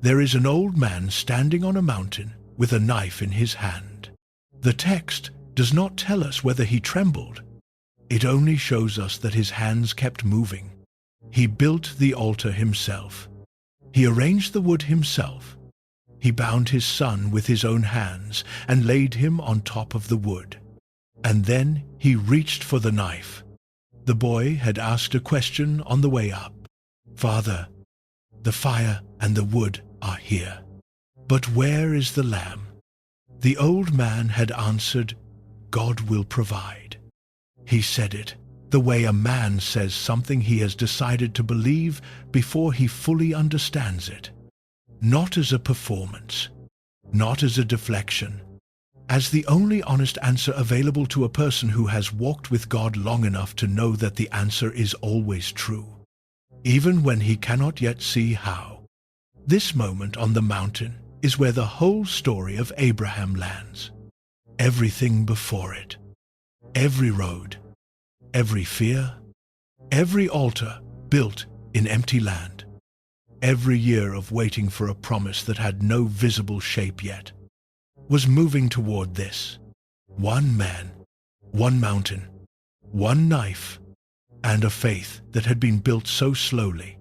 There is an old man standing on a mountain with a knife in his hand. The text does not tell us whether he trembled. It only shows us that his hands kept moving. He built the altar himself. He arranged the wood himself. He bound his son with his own hands and laid him on top of the wood. And then he reached for the knife. The boy had asked a question on the way up. "Father, the fire and the wood are here, but where is the lamb?" The old man had answered, "God will provide." He said it the way a man says something he has decided to believe before he fully understands it. Not as a performance, not as a deflection, as the only honest answer available to a person who has walked with God long enough to know that the answer is always true, even when he cannot yet see how. This moment on the mountain is where the whole story of Abraham lands. Everything before it, every road, every fear, every altar built in empty land, every year of waiting for a promise that had no visible shape yet, was moving toward this. One man, one mountain, one knife, and a faith that had been built so slowly,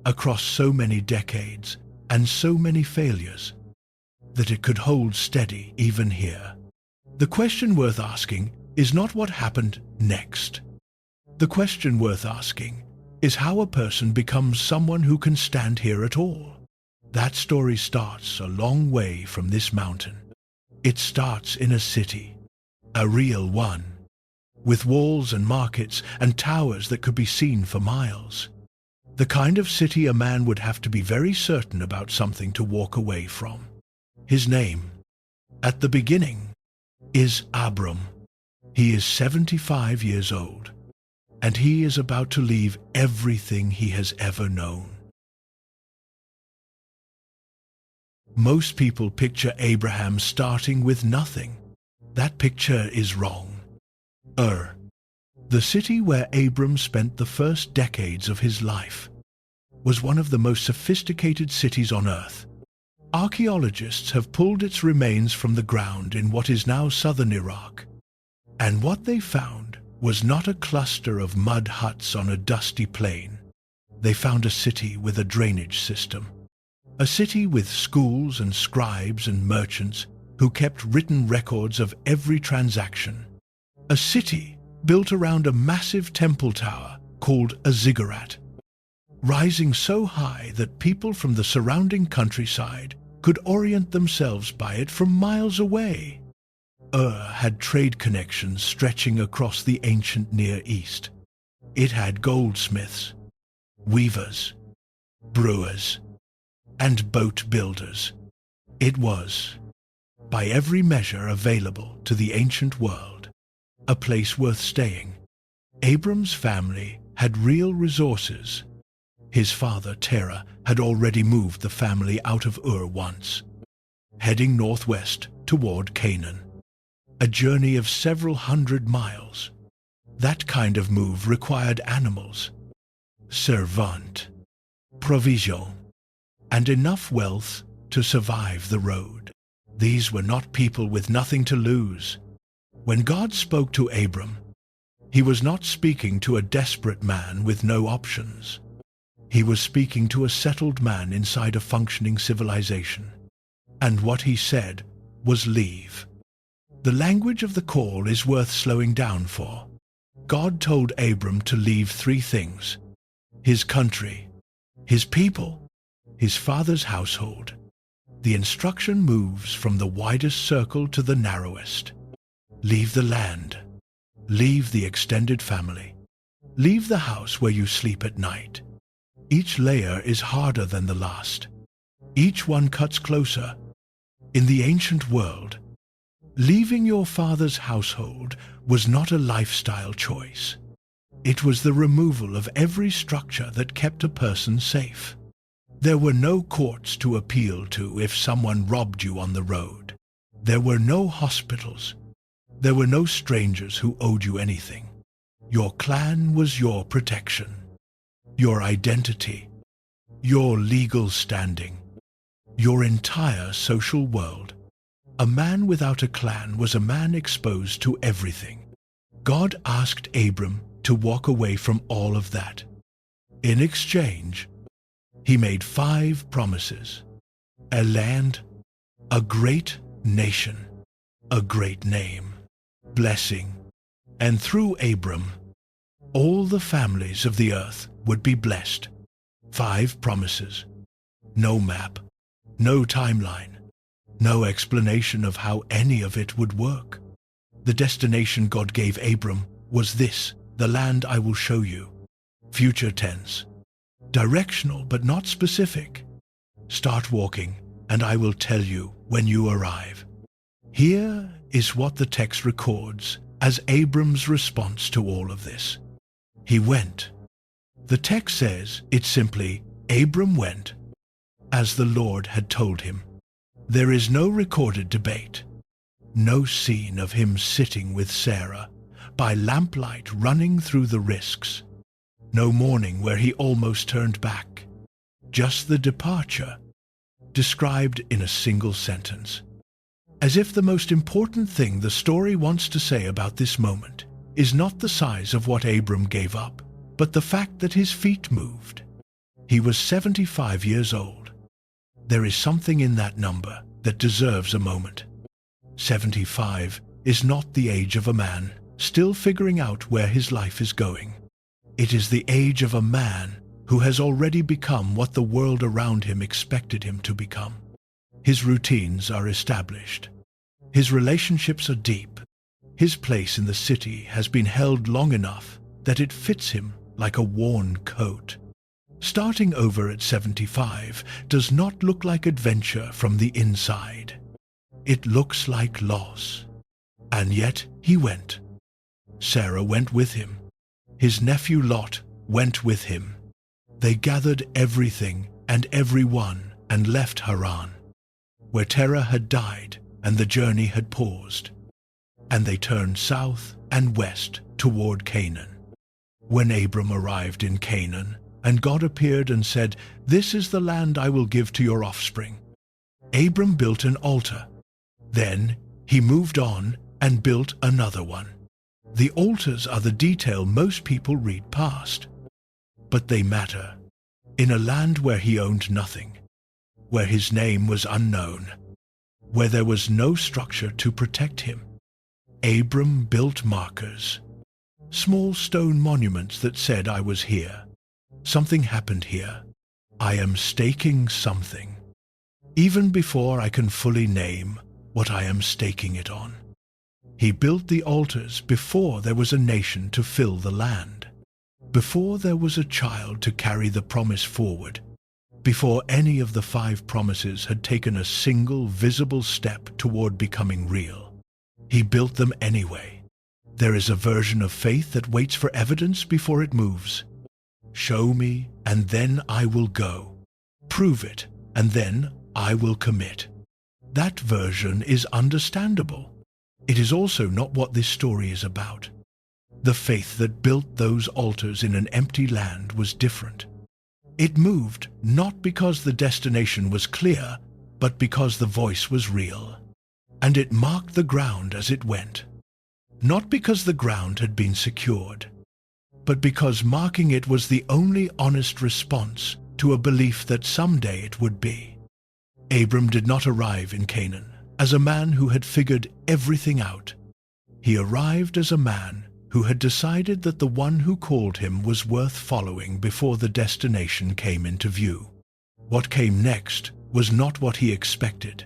across so many decades and so many failures, that it could hold steady even here. The question worth asking is not what happened next. The question worth asking is how a person becomes someone who can stand here at all. That story starts a long way from this mountain. It starts in a city, a real one, with walls and markets and towers that could be seen for miles. The kind of city a man would have to be very certain about something to walk away from. His name, at the beginning, is Abram. He is 75 years old, and he is about to leave everything he has ever known. Most people picture Abraham starting with nothing. That picture is wrong. The city where Abram spent the first decades of his life, was one of the most sophisticated cities on earth. Archaeologists have pulled its remains from the ground in what is now southern Iraq, and what they found was not a cluster of mud huts on a dusty plain. They found a city with a drainage system, a city with schools and scribes and merchants who kept written records of every transaction, a city built around a massive temple tower called a ziggurat, rising so high that people from the surrounding countryside could orient themselves by it from miles away. Had trade connections stretching across the ancient Near East. It had goldsmiths, weavers, brewers, and boat builders. It was, by every measure available to the ancient world, a place worth staying. Abram's family had real resources. His father, Terah, had already moved the family out of Ur once, heading northwest toward Canaan. A journey of several hundred miles. That kind of move required animals, servant, provision, and enough wealth to survive the road. These were not people with nothing to lose. When God spoke to Abram, he was not speaking to a desperate man with no options. He was speaking to a settled man inside a functioning civilization. And what he said was leave. The language of the call is worth slowing down for. God told Abram to leave three things: his country, his people, his father's household. The instruction moves from the widest circle to the narrowest. Leave the land. Leave the extended family. Leave the house where you sleep at night. Each layer is harder than the last. Each one cuts closer. In the ancient world, leaving your father's household was not a lifestyle choice. It was the removal of every structure that kept a person safe. There were no courts to appeal to if someone robbed you on the road. There were no hospitals. There were no strangers who owed you anything. Your clan was your protection, your identity, your legal standing. your entire social world. A man without a clan was a man exposed to everything. God asked Abram to walk away from all of that. In exchange, he made 5 promises: a land, a great nation, a great name, blessing, and through Abram, all the families of the earth would be blessed. 5 promises. No map, no timeline, no explanation of how any of it would work. The destination God gave Abram was this: the land I will show you. Future tense. Directional but not specific. Start walking, and I will tell you when you arrive. Here is what the text records as Abram's response to all of this. He went. The text says it simply, Abram went, as the Lord had told him. There is no recorded debate, no scene of him sitting with Sarah, by lamplight running through the risks, no morning where he almost turned back, just the departure, described in a single sentence. As if the most important thing the story wants to say about this moment is not the size of what Abram gave up, but the fact that his feet moved. He was 75 years old. There is something in that number that deserves a moment. 75 is not the age of a man still figuring out where his life is going. It is the age of a man who has already become what the world around him expected him to become. His routines are established. His relationships are deep. His place in the city has been held long enough that it fits him like a worn coat. Starting over at 75 does not look like adventure from the inside. It looks like loss. And yet he went. Sarah went with him. His nephew Lot went with him. They gathered everything and everyone and left Haran, where Terah had died and the journey had paused. And they turned south and west toward Canaan. When Abram arrived in Canaan, and God appeared and said, "This is the land I will give to your offspring," Abram built an altar. Then he moved on and built another one. The altars are the detail most people read past, but they matter. In a land where he owned nothing, where his name was unknown, where there was no structure to protect him, Abram built markers, small stone monuments that said, "I was here. Something happened here. I am staking something," even before I can fully name what I am staking it on. He built the altars before there was a nation to fill the land, before there was a child to carry the promise forward, before any of the 5 promises had taken a single visible step toward becoming real. He built them anyway. There is a version of faith that waits for evidence before it moves. Show me, and then I will go. Prove it, and then I will commit. That version is understandable. It is also not what this story is about. The faith that built those altars in an empty land was different. It moved not because the destination was clear, but because the voice was real. And it marked the ground as it went. Not because the ground had been secured, but because marking it was the only honest response to a belief that someday it would be. Abram did not arrive in Canaan as a man who had figured everything out. He arrived as a man who had decided that the one who called him was worth following before the destination came into view. What came next was not what he expected.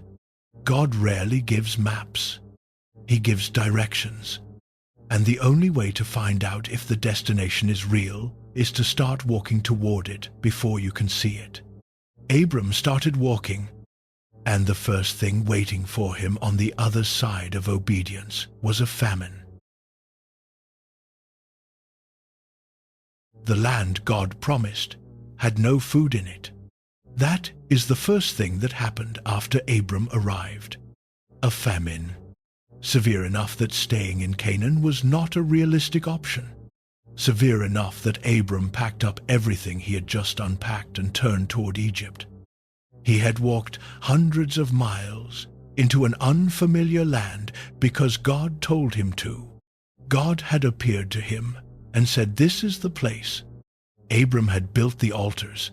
God rarely gives maps. He gives directions. And the only way to find out if the destination is real is to start walking toward it before you can see it. Abram started walking, and the first thing waiting for him on the other side of obedience was a famine. The land God promised had no food in it. That is the first thing that happened after Abram arrived. A famine. Severe enough that staying in Canaan was not a realistic option. Severe enough that Abram packed up everything he had just unpacked and turned toward Egypt. He had walked hundreds of miles into an unfamiliar land because God told him to. God had appeared to him and said, "This is the place." Abram had built the altars.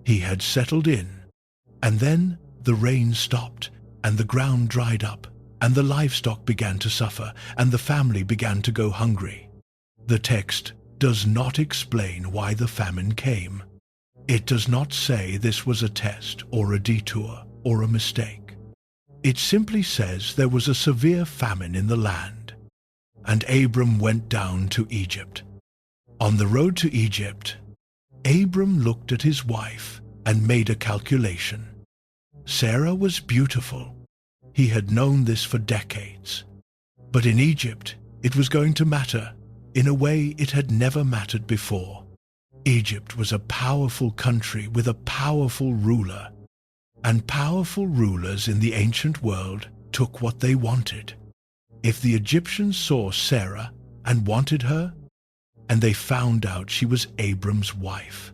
He had settled in. And then the rain stopped, and the ground dried up, and the livestock began to suffer, and the family began to go hungry. The text does not explain why the famine came. It does not say this was a test or a detour or a mistake. It simply says there was a severe famine in the land. And Abram went down to Egypt. On the road to Egypt, Abram looked at his wife and made a calculation. Sarah was beautiful. He had known this for decades. But in Egypt, it was going to matter in a way it had never mattered before. Egypt was a powerful country with a powerful ruler, and powerful rulers in the ancient world took what they wanted. If the Egyptians saw Sarah and wanted her, and they found out she was Abram's wife,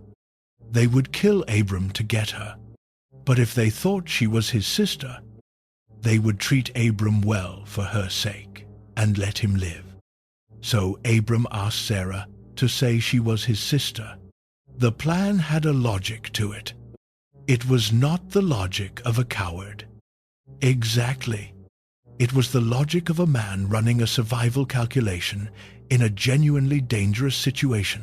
they would kill Abram to get her. But if they thought she was his sister, they would treat Abram well for her sake and let him live. So Abram asked Sarah to say she was his sister. The plan had a logic to it. It was not the logic of a coward. Exactly. It was the logic of a man running a survival calculation in a genuinely dangerous situation.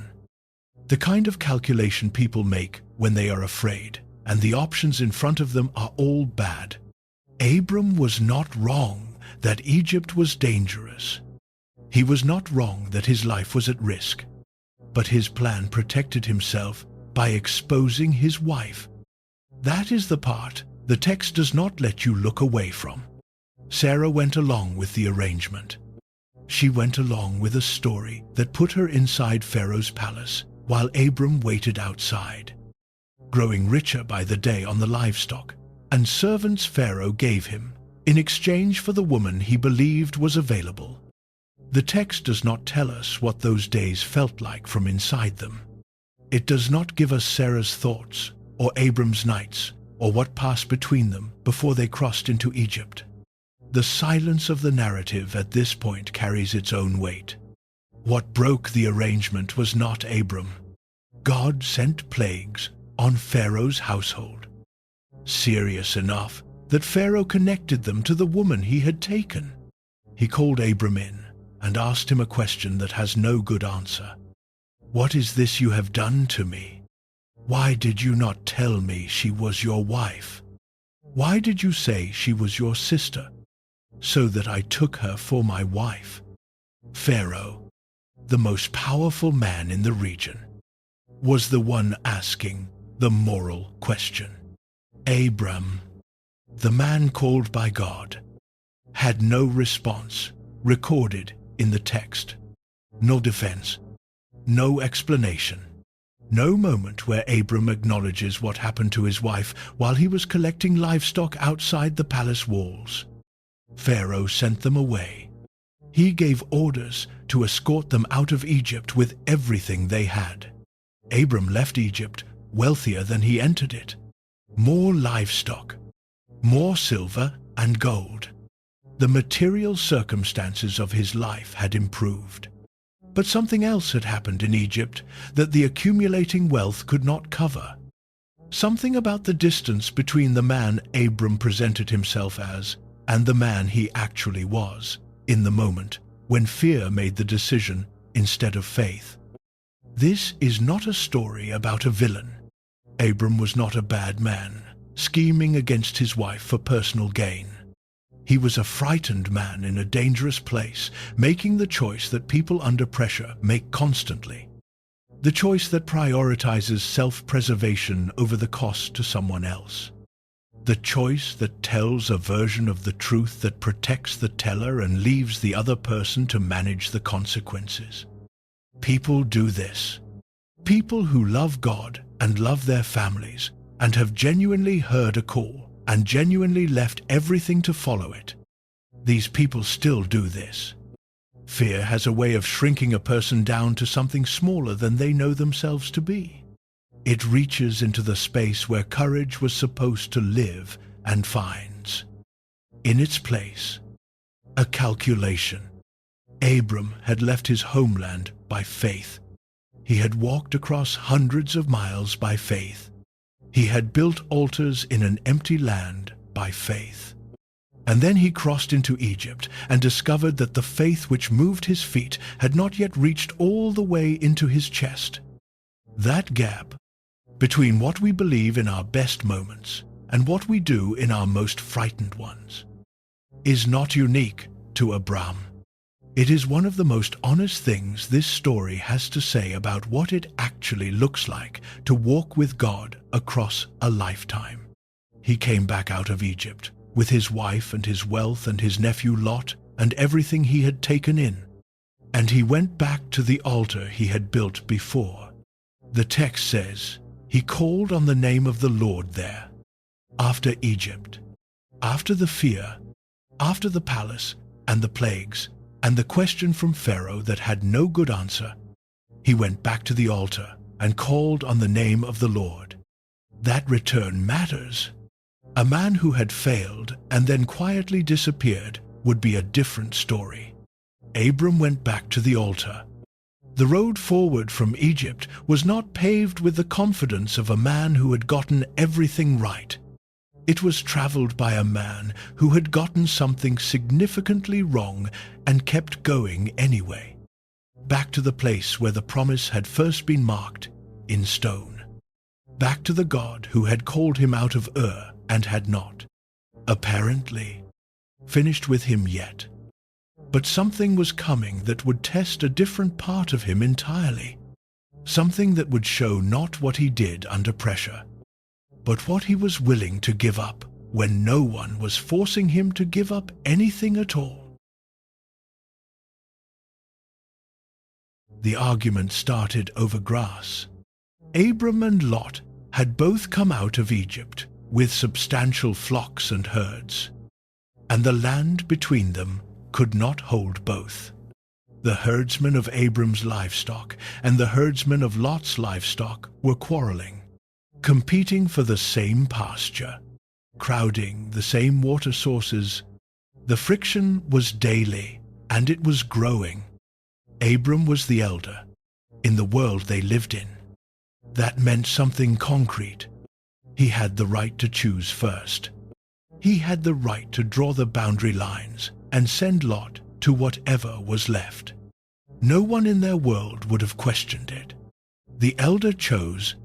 The kind of calculation people make when they are afraid, and the options in front of them are all bad. Abram was not wrong that Egypt was dangerous. He was not wrong that his life was at risk. But his plan protected himself by exposing his wife. That is the part the text does not let you look away from. Sarah went along with the arrangement. She went along with a story that put her inside Pharaoh's palace while Abram waited outside, growing richer by the day on the livestock and servants Pharaoh gave him in exchange for the woman he believed was available. The text does not tell us what those days felt like from inside them. It does not give us Sarah's thoughts or Abram's nights or what passed between them before they crossed into Egypt. The silence of the narrative at this point carries its own weight. What broke the arrangement was not Abram. God sent plagues on Pharaoh's household, serious enough that Pharaoh connected them to the woman he had taken. He called Abram in and asked him a question that has no good answer. "What is this you have done to me? Why did you not tell me she was your wife? Why did you say she was your sister, so that I took her for my wife?" Pharaoh, the most powerful man in the region, was the one asking the moral question. Abram, the man called by God, had no response recorded in the text, no defense, no explanation, no moment where Abram acknowledges what happened to his wife while he was collecting livestock outside the palace walls. Pharaoh sent them away. He gave orders to escort them out of Egypt with everything they had. Abram left Egypt wealthier than he entered it. More livestock, more silver and gold. The material circumstances of his life had improved. But something else had happened in Egypt that the accumulating wealth could not cover. Something about the distance between the man Abram presented himself as and the man he actually was in the moment when fear made the decision instead of faith. This is not a story about a villain. Abram was not a bad man, scheming against his wife for personal gain. He was a frightened man in a dangerous place, making the choice that people under pressure make constantly. The choice that prioritizes self-preservation over the cost to someone else. The choice that tells a version of the truth that protects the teller and leaves the other person to manage the consequences. People do this. People who love God and love their families and have genuinely heard a call and genuinely left everything to follow it. These people still do this. Fear has a way of shrinking a person down to something smaller than they know themselves to be. It reaches into the space where courage was supposed to live and finds, in its place, a calculation. Abram had left his homeland by faith. He had walked across hundreds of miles by faith. He had built altars in an empty land by faith. And then he crossed into Egypt and discovered that the faith which moved his feet had not yet reached all the way into his chest. That gap between what we believe in our best moments and what we do in our most frightened ones is not unique to Abram. It is one of the most honest things this story has to say about what it actually looks like to walk with God across a lifetime. He came back out of Egypt with his wife and his wealth and his nephew Lot and everything he had taken in. And he went back to the altar he had built before. The text says, he called on the name of the Lord there. After Egypt, after the fear, after the palace and the plagues, and the question from Pharaoh that had no good answer, he went back to the altar and called on the name of the Lord. That return matters. A man who had failed and then quietly disappeared would be a different story. Abram went back to the altar. The road forward from Egypt was not paved with the confidence of a man who had gotten everything right. It was traveled by a man who had gotten something significantly wrong and kept going anyway. Back to the place where the promise had first been marked in stone. Back to the God who had called him out of Ur and had not, apparently, finished with him yet. But something was coming that would test a different part of him entirely. Something that would show not what he did under pressure, but what he was willing to give up when no one was forcing him to give up anything at all. The argument started over grass. Abram and Lot had both come out of Egypt with substantial flocks and herds, and the land between them could not hold both. The herdsmen of Abram's livestock and the herdsmen of Lot's livestock were quarreling, competing for the same pasture, crowding the same water sources. The friction was daily, and it was growing. Abram was the elder in the world they lived in. That meant something concrete. He had the right to choose first. He had the right to draw the boundary lines and send Lot to whatever was left. No one in their world would have questioned it. The elder chose.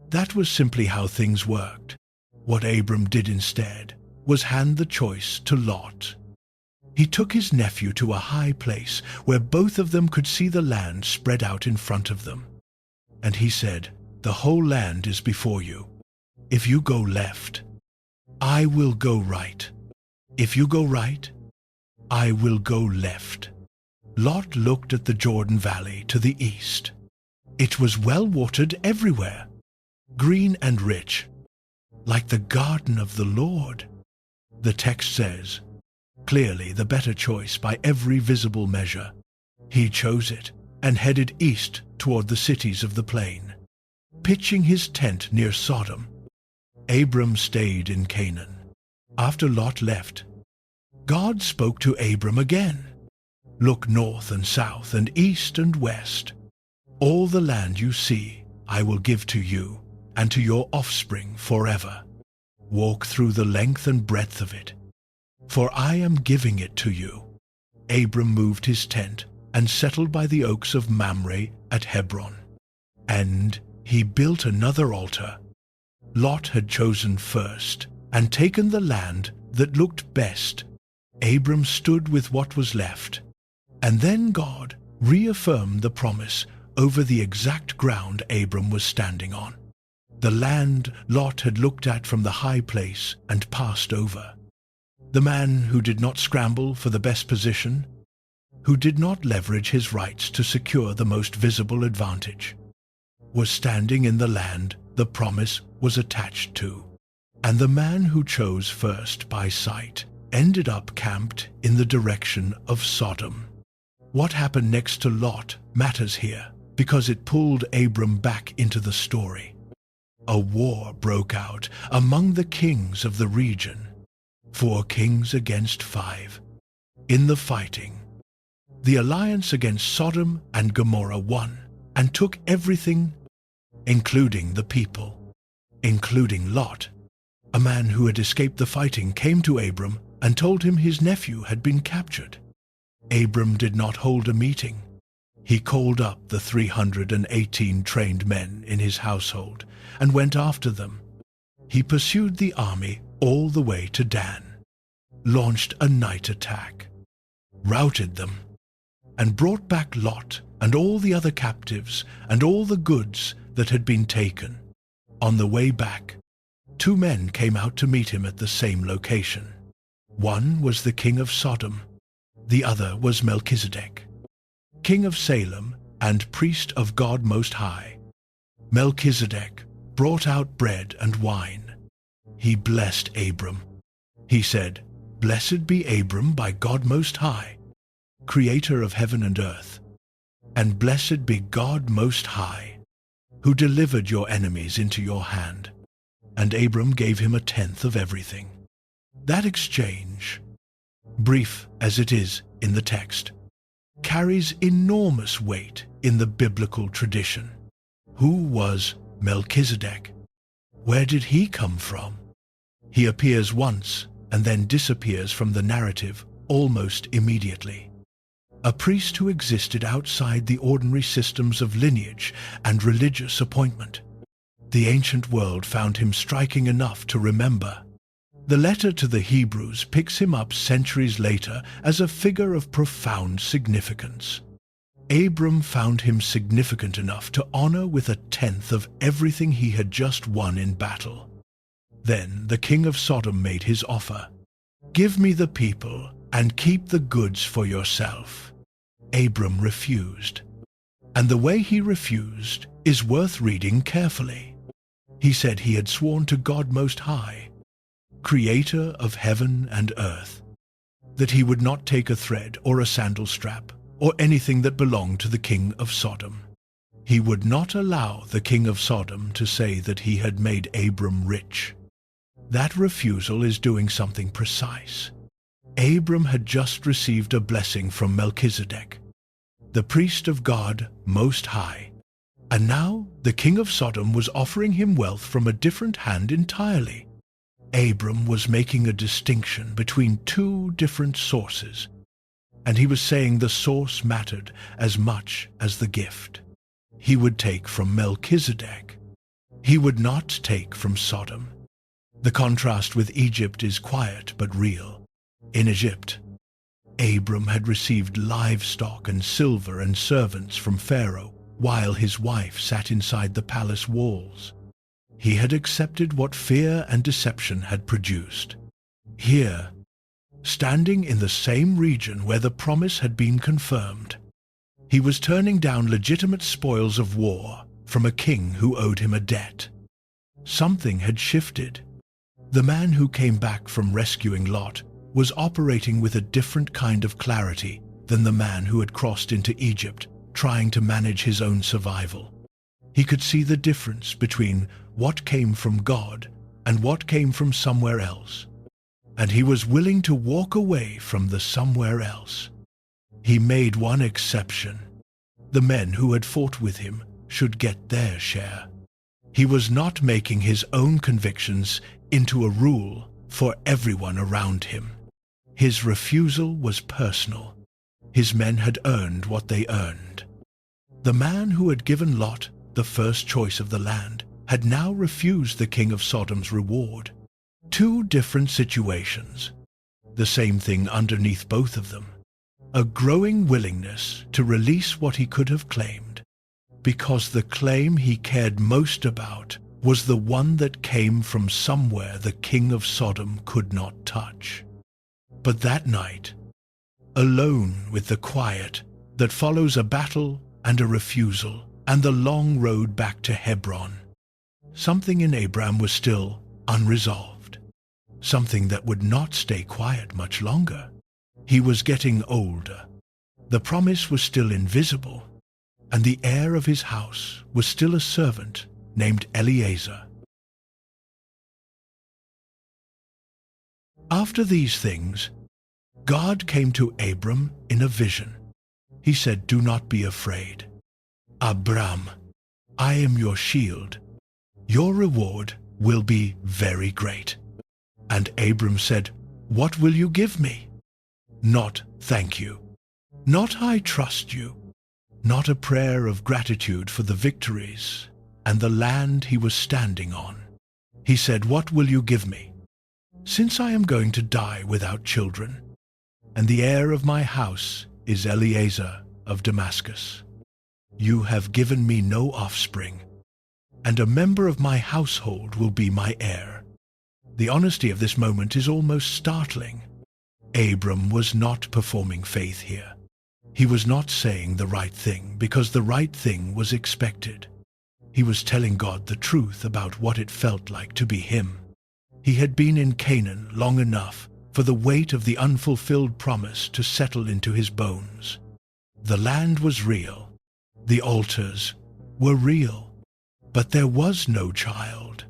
That was simply how things worked. What Abram did instead was hand the choice to Lot. He took his nephew to a high place where both of them could see the land spread out in front of them. And he said, "The whole land is before you. If you go left, I will go right. If you go right, I will go left." Lot looked at the Jordan Valley to the east. It was well watered everywhere, green and rich, like the garden of the Lord. The text says, clearly the better choice by every visible measure. He chose it and headed east toward the cities of the plain, pitching his tent near Sodom. Abram stayed in Canaan. After Lot left, God spoke to Abram again. "Look north and south and east and west. All the land you see I will give to you and to your offspring forever. Walk through the length and breadth of it, for I am giving it to you." Abram moved his tent and settled by the oaks of Mamre at Hebron. And he built another altar. Lot had chosen first and taken the land that looked best. Abram stood with what was left, and then God reaffirmed the promise over the exact ground Abram was standing on. The land Lot had looked at from the high place and passed over. The man who did not scramble for the best position, who did not leverage his rights to secure the most visible advantage, was standing in the land the promise was attached to. And the man who chose first by sight ended up camped in the direction of Sodom. What happened next to Lot matters here, because it pulled Abram back into the story. a war broke out among the kings of the region. 4 kings against 5. In the fighting, the alliance against Sodom and Gomorrah won and took everything, including the people, including Lot. A man who had escaped the fighting came to Abram and told him his nephew had been captured. Abram did not hold a meeting. He called up the 318 trained men in his household and went after them. He pursued the army all the way to Dan, launched a night attack, routed them, and brought back Lot and all the other captives and all the goods that had been taken. On the way back, 2 men came out to meet him at the same location. One was the king of Sodom, the other was Melchizedek, king of Salem and priest of God Most High. Melchizedek brought out bread and wine. He blessed Abram. He said, "Blessed be Abram by God Most High, creator of heaven and earth, and blessed be God Most High, who delivered your enemies into your hand." And Abram gave him 1/10 of everything. That exchange, brief as it is in the text, carries enormous weight in the biblical tradition. Who was Melchizedek? Where did he come from? He appears once and then disappears from the narrative almost immediately. A priest who existed outside the ordinary systems of lineage and religious appointment. The ancient world found him striking enough to remember. The letter to the Hebrews picks him up centuries later as a figure of profound significance. Abram found him significant enough to honor with 1/10 of everything he had just won in battle. Then the king of Sodom made his offer. "Give me the people and keep the goods for yourself." Abram refused. And the way he refused is worth reading carefully. He said he had sworn to God Most High, creator of heaven and earth, that he would not take a thread or a sandal strap or anything that belonged to the king of Sodom. He would not allow the king of Sodom to say that he had made Abram rich. That refusal is doing something precise. Abram had just received a blessing from Melchizedek, the priest of God Most High, and now the king of Sodom was offering him wealth from a different hand entirely. Abram was making a distinction between 2 different sources, and he was saying the source mattered as much as the gift. He would take from Melchizedek. He would not take from Sodom. The contrast with Egypt is quiet but real. In Egypt, Abram had received livestock and silver and servants from Pharaoh while his wife sat inside the palace walls. He had accepted what fear and deception had produced. Here, standing in the same region where the promise had been confirmed, he was turning down legitimate spoils of war from a king who owed him a debt. Something had shifted. The man who came back from rescuing Lot was operating with a different kind of clarity than the man who had crossed into Egypt trying to manage his own survival. He could see the difference between what came from God and what came from somewhere else, and he was willing to walk away from the somewhere else. He made one exception. The men who had fought with him should get their share. He was not making his own convictions into a rule for everyone around him. His refusal was personal. His men had earned what they earned. The man who had given Lot the first choice of the land had now refused the king of Sodom's reward. 2 different situations. The same thing underneath both of them. A growing willingness to release what he could have claimed, because the claim he cared most about was the one that came from somewhere the king of Sodom could not touch. But that night, alone with the quiet that follows a battle and a refusal and the long road back to Hebron, something in Abram was still unresolved, something that would not stay quiet much longer. He was getting older. The promise was still invisible, and the heir of his house was still a servant named Eliezer. After these things, God came to Abram in a vision. He said, "Do not be afraid. Abram, I am your shield. Your reward will be very great." And Abram said, "What will you give me?" "Not thank you. Not I trust you." Not a prayer of gratitude for the victories and the land he was standing on. He said, "What will you give me? Since I am going to die without children, and the heir of my house is Eliezer of Damascus. You have given me no offspring, and a member of my household will be my heir." The honesty of this moment is almost startling. Abram was not performing faith here. He was not saying the right thing because the right thing was expected. He was telling God the truth about what it felt like to be him. He had been in Canaan long enough for the weight of the unfulfilled promise to settle into his bones. The land was real. The altars were real. But there was no child.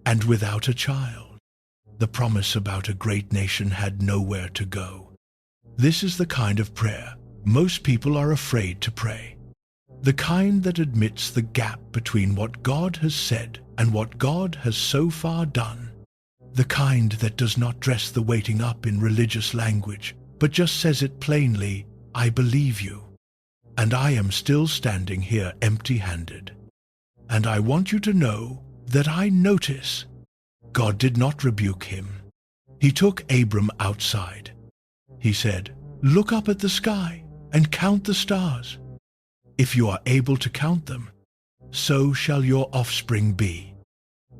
And without a child, the promise about a great nation had nowhere to go. This is the kind of prayer most people are afraid to pray. The kind that admits the gap between what God has said and what God has so far done. The kind that does not dress the waiting up in religious language, but just says it plainly, "I believe you, and I am still standing here empty-handed. And I want you to know that I notice." God did not rebuke him. He took Abram outside. He said, "Look up at the sky and count the stars. If you are able to count them, so shall your offspring be.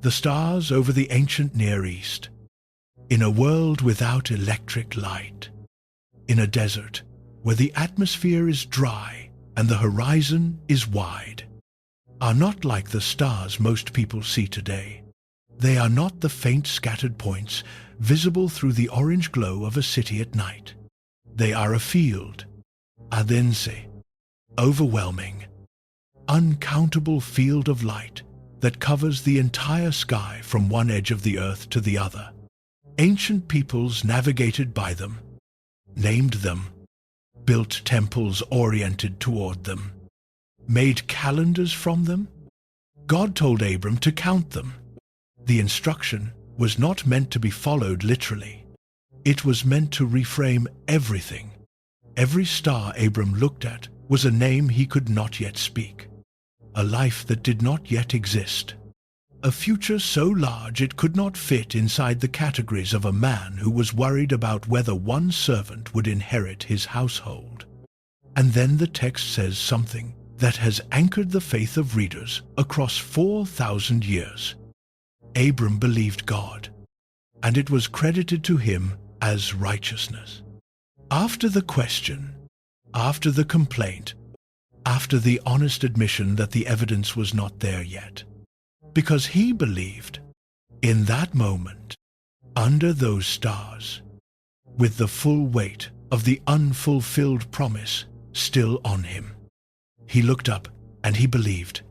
The stars over the ancient Near East. In a world without electric light, in a desert where the atmosphere is dry and the horizon is wide, are not like the stars most people see today. They are not the faint scattered points visible through the orange glow of a city at night. They are a field, a dense, overwhelming, uncountable field of light that covers the entire sky from one edge of the earth to the other. Ancient peoples navigated by them, named them, built temples oriented toward them, made calendars from them. God told Abram to count them. The instruction was not meant to be followed literally. It was meant to reframe everything. Every star Abram looked at was a name he could not yet speak, a life that did not yet exist, a future so large it could not fit inside the categories of a man who was worried about whether one servant would inherit his household. And then the text says something that has anchored the faith of readers across 4,000 years. Abram believed God, and it was credited to him as righteousness. After the question, after the complaint, after the honest admission that the evidence was not there yet, because he believed, in that moment, under those stars, with the full weight of the unfulfilled promise still on him. He looked up and he believed.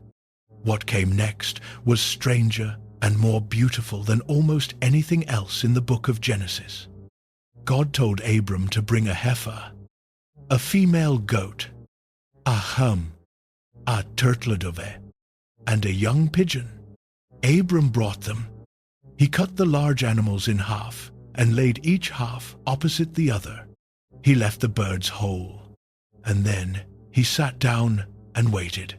What came next was stranger and more beautiful than almost anything else in the book of Genesis. God told Abram to bring a heifer, a female goat, a ham, a turtledove, and a young pigeon. Abram brought them. He cut the large animals in half and laid each half opposite the other. He left the birds whole, and then he sat down and waited.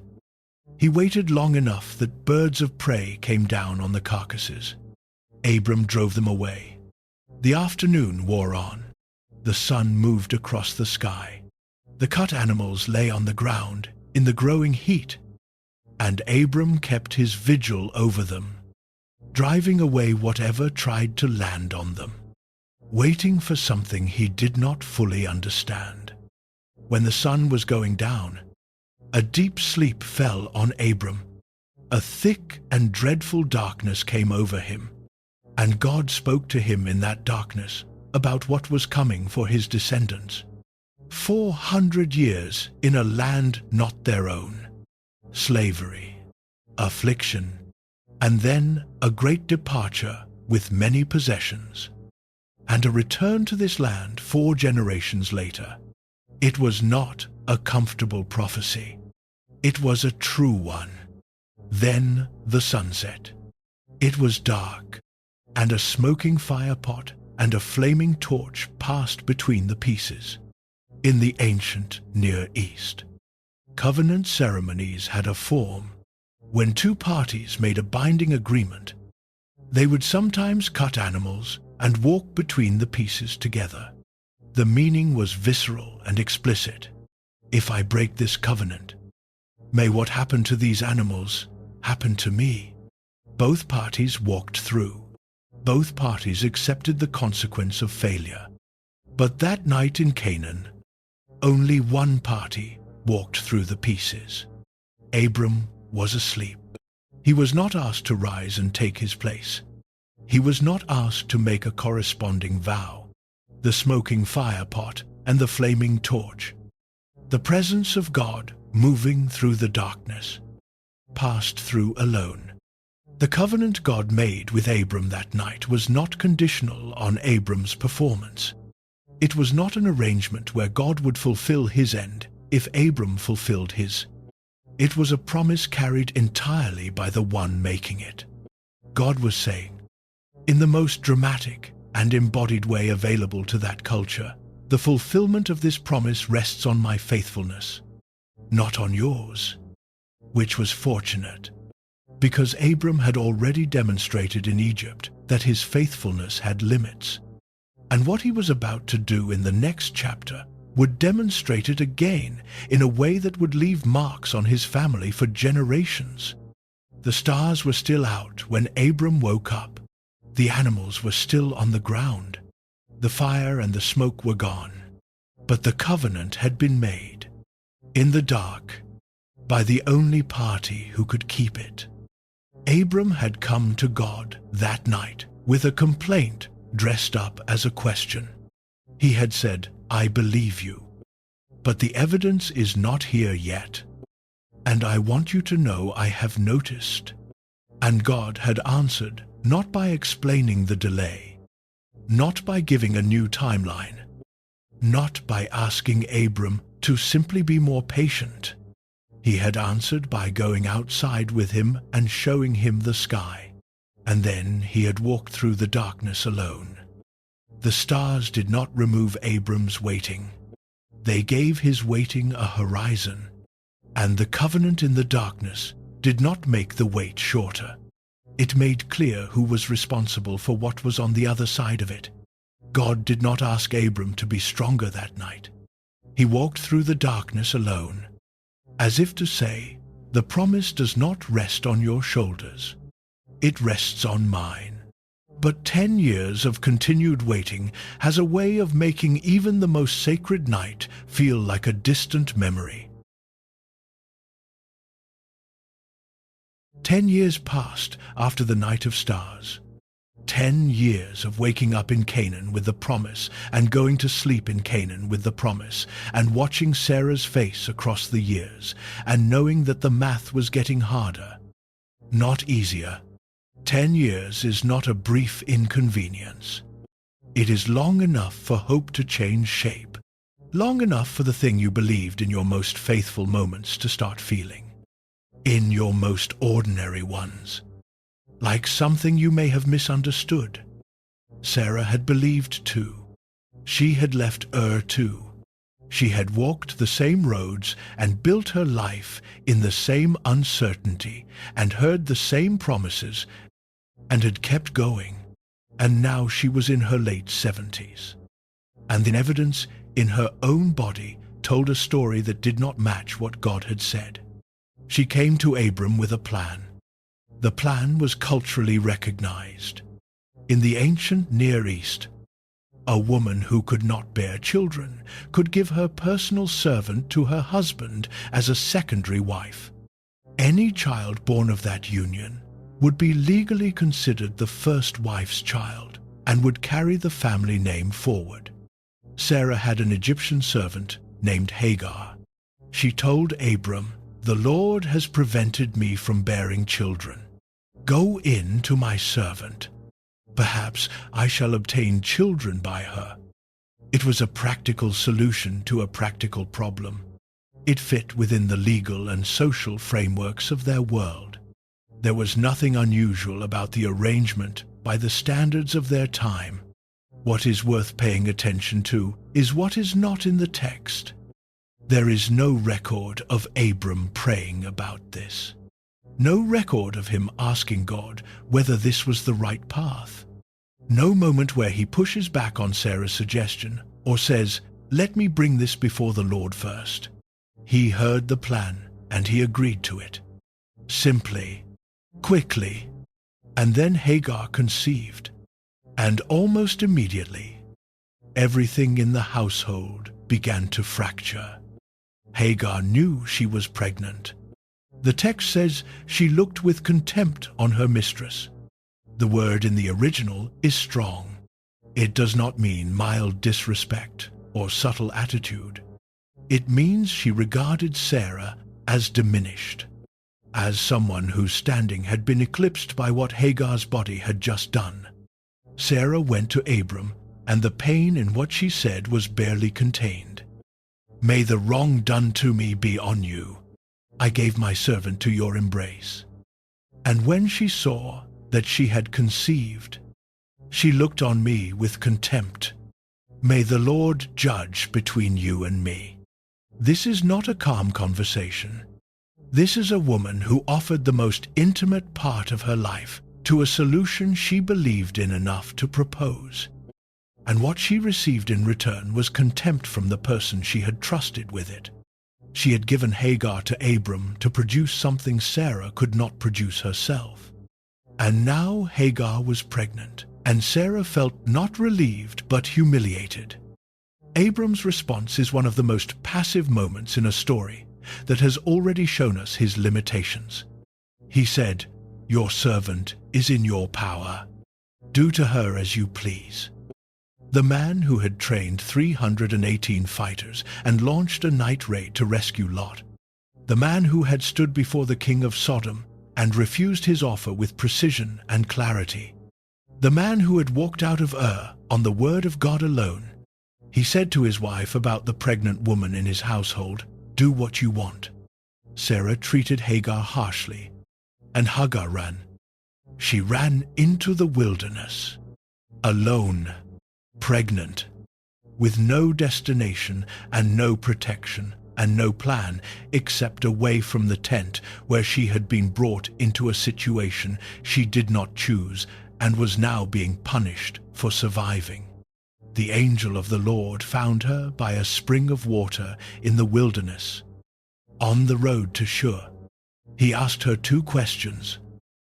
He waited long enough that birds of prey came down on the carcasses. Abram drove them away. The afternoon wore on. The sun moved across the sky. The cut animals lay on the ground in the growing heat, and Abram kept his vigil over them, driving away whatever tried to land on them, waiting for something he did not fully understand. When the sun was going down, a deep sleep fell on Abram. A thick and dreadful darkness came over him, and God spoke to him in that darkness about what was coming for his descendants. 400 years in a land not their own, slavery, affliction, and then a great departure with many possessions. and a return to this land 4 generations later. It was not a comfortable prophecy. It was a true one. Then the sun set. It was dark, and a smoking firepot and a flaming torch passed between the pieces. In the ancient Near East, covenant ceremonies had a form. When 2 parties made a binding agreement, they would sometimes cut animals and walk between the pieces together. The meaning was visceral and explicit. If I break this covenant, may what happened to these animals happen to me. Both parties walked through. Both parties accepted the consequence of failure. But that night in Canaan, only one party walked through the pieces. Abram was asleep. He was not asked to rise and take his place. He was not asked to make a corresponding vow. The smoking firepot and the flaming torch, the presence of God moving through the darkness, passed through alone. The covenant God made with Abram that night was not conditional on Abram's performance. It was not an arrangement where God would fulfill his end if Abram fulfilled his. It was a promise carried entirely by the one making it. God was saying, in the most dramatic and embodied way available to that culture, the fulfillment of this promise rests on my faithfulness, not on yours, which was fortunate, because Abram had already demonstrated in Egypt that his faithfulness had limits, and what he was about to do in the next chapter would demonstrate it again in a way that would leave marks on his family for generations. The stars were still out when Abram woke up. The animals were still on the ground. The fire and the smoke were gone. But the covenant had been made, in the dark, by the only party who could keep it. Abram had come to God that night with a complaint dressed up as a question. He had said, I believe you, but the evidence is not here yet, and I want you to know I have noticed. And God had answered, not by explaining the delay, not by giving a new timeline, not by asking Abram to simply be more patient. He had answered by going outside with him and showing him the sky, and then he had walked through the darkness alone. The stars did not remove Abram's waiting. They gave his waiting a horizon, and the covenant in the darkness did not make the wait shorter. It made clear who was responsible for what was on the other side of it. God did not ask Abram to be stronger that night. He walked through the darkness alone, as if to say, the promise does not rest on your shoulders. It rests on mine. But 10 years of continued waiting has a way of making even the most sacred night feel like a distant memory. 10 years passed after the night of stars. 10 years of waking up in Canaan with the promise and going to sleep in Canaan with the promise, and watching Sarah's face across the years and knowing that the math was getting harder, not easier. 10 years is not a brief inconvenience. It is long enough for hope to change shape, long enough for the thing you believed in your most faithful moments to start feeling, in your most ordinary ones, like something you may have misunderstood. Sarah had believed too. She had left too. She had walked the same roads and built her life in the same uncertainty and heard the same promises and had kept going. And now she was in her late 70s. And the evidence in her own body told a story that did not match what God had said. She came to Abram with a plan. The plan was culturally recognized. In the ancient Near East, a woman who could not bear children could give her personal servant to her husband as a secondary wife. Any child born of that union would be legally considered the first wife's child and would carry the family name forward. Sarah had an Egyptian servant named Hagar. She told Abram, "The Lord has prevented me from bearing children. Go in to my servant. Perhaps I shall obtain children by her. It was a practical solution to a practical problem. It fit within the legal and social frameworks of their world. There was nothing unusual about the arrangement by the standards of their time. What is worth paying attention to is what is not in the text. There is no record of Abram praying about this. No record of him asking God whether this was the right path. No moment where he pushes back on Sarah's suggestion or says, "Let me bring this before the Lord first." He heard the plan and he agreed to it. Simply, quickly, and then Hagar conceived. And almost immediately, everything in the household began to fracture. Hagar knew she was pregnant. The text says she looked with contempt on her mistress. The word in the original is strong. It does not mean mild disrespect or subtle attitude. It means she regarded Sarah as diminished, as someone whose standing had been eclipsed by what Hagar's body had just done. Sarah went to Abram, and the pain in what she said was barely contained. "May the wrong done to me be on you. I gave my servant to your embrace." And when she saw that she had conceived, she looked on me with contempt. "May the Lord judge between you and me." This is not a calm conversation. This is a woman who offered the most intimate part of her life to a solution she believed in enough to propose. And what she received in return was contempt from the person she had trusted with it. She had given Hagar to Abram to produce something Sarah could not produce herself. And now Hagar was pregnant, and Sarah felt not relieved but humiliated. Abram's response is one of the most passive moments in a story that has already shown us his limitations. He said, "Your servant is in your power. Do to her as you please." The man who had trained 318 fighters and launched a night raid to rescue Lot. The man who had stood before the king of Sodom and refused his offer with precision and clarity. The man who had walked out of Ur on the word of God alone. He said to his wife about the pregnant woman in his household, "Do what you want." Sarah treated Hagar harshly, and Hagar ran. She ran into the wilderness, alone, pregnant, with no destination and no protection and no plan except away from the tent where she had been brought into a situation she did not choose and was now being punished for surviving. The angel of the Lord found her by a spring of water in the wilderness, on the road to Shur. He asked her 2 questions.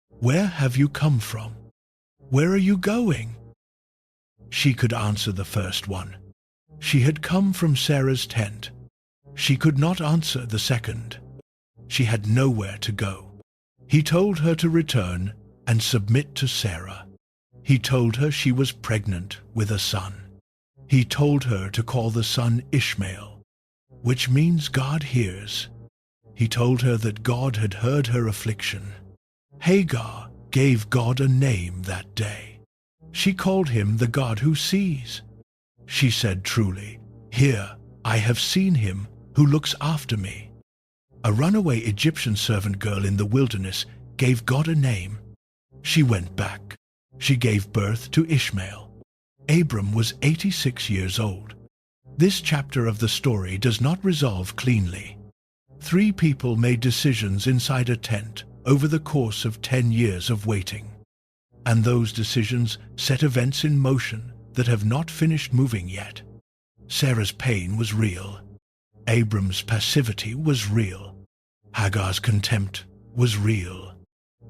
"Where have you come from? Where are you going?" She could answer the first one. She had come from Sarah's tent. She could not answer the second. She had nowhere to go. He told her to return and submit to Sarah. He told her she was pregnant with a son. He told her to call the son Ishmael, which means God hears. He told her that God had heard her affliction. Hagar gave God a name that day. She called him the God who sees. She said truly, "Here, I have seen him who looks after me." A runaway Egyptian servant girl in the wilderness gave God a name. She went back. She gave birth to Ishmael. Abram was 86 years old. This chapter of the story does not resolve cleanly. 3 people made decisions inside a tent over the course of 10 years of waiting. And those decisions set events in motion that have not finished moving yet. Sarah's pain was real. Abram's passivity was real. Hagar's contempt was real.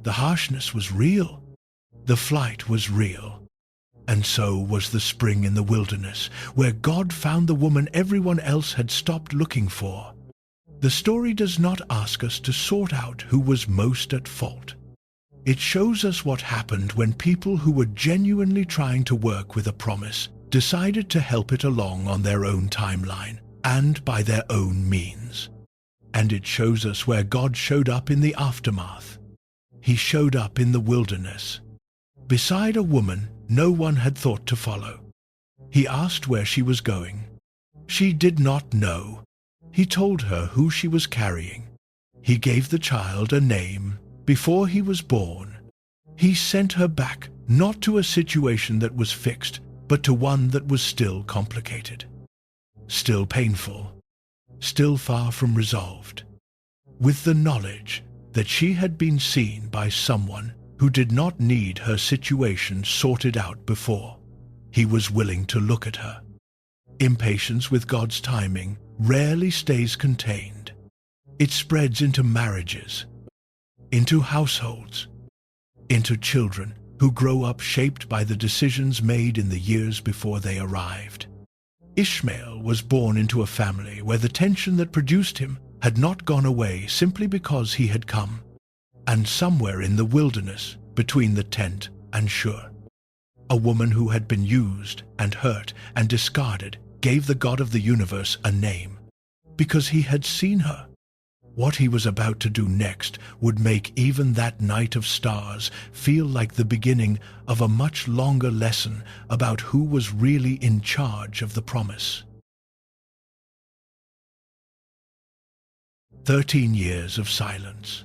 The harshness was real. The flight was real. And so was the spring in the wilderness, where God found the woman everyone else had stopped looking for. The story does not ask us to sort out who was most at fault. It shows us what happened when people who were genuinely trying to work with a promise decided to help it along on their own timeline and by their own means. And it shows us where God showed up in the aftermath. He showed up in the wilderness, beside a woman no one had thought to follow. He asked where she was going. She did not know. He told her who she was carrying. He gave the child a name before he was born. He sent her back, not to a situation that was fixed, but to one that was still complicated, still painful, still far from resolved, with the knowledge that she had been seen by someone who did not need her situation sorted out before. He was willing to look at her. Impatience with God's timing rarely stays contained. It spreads into marriages, into households, into children who grow up shaped by the decisions made in the years before they arrived. Ishmael was born into a family where the tension that produced him had not gone away simply because he had come. And somewhere in the wilderness, between the tent and Shur, a woman who had been used and hurt and discarded gave the God of the universe a name, because he had seen her. What he was about to do next would make even that night of stars feel like the beginning of a much longer lesson about who was really in charge of the promise. 13 years of silence.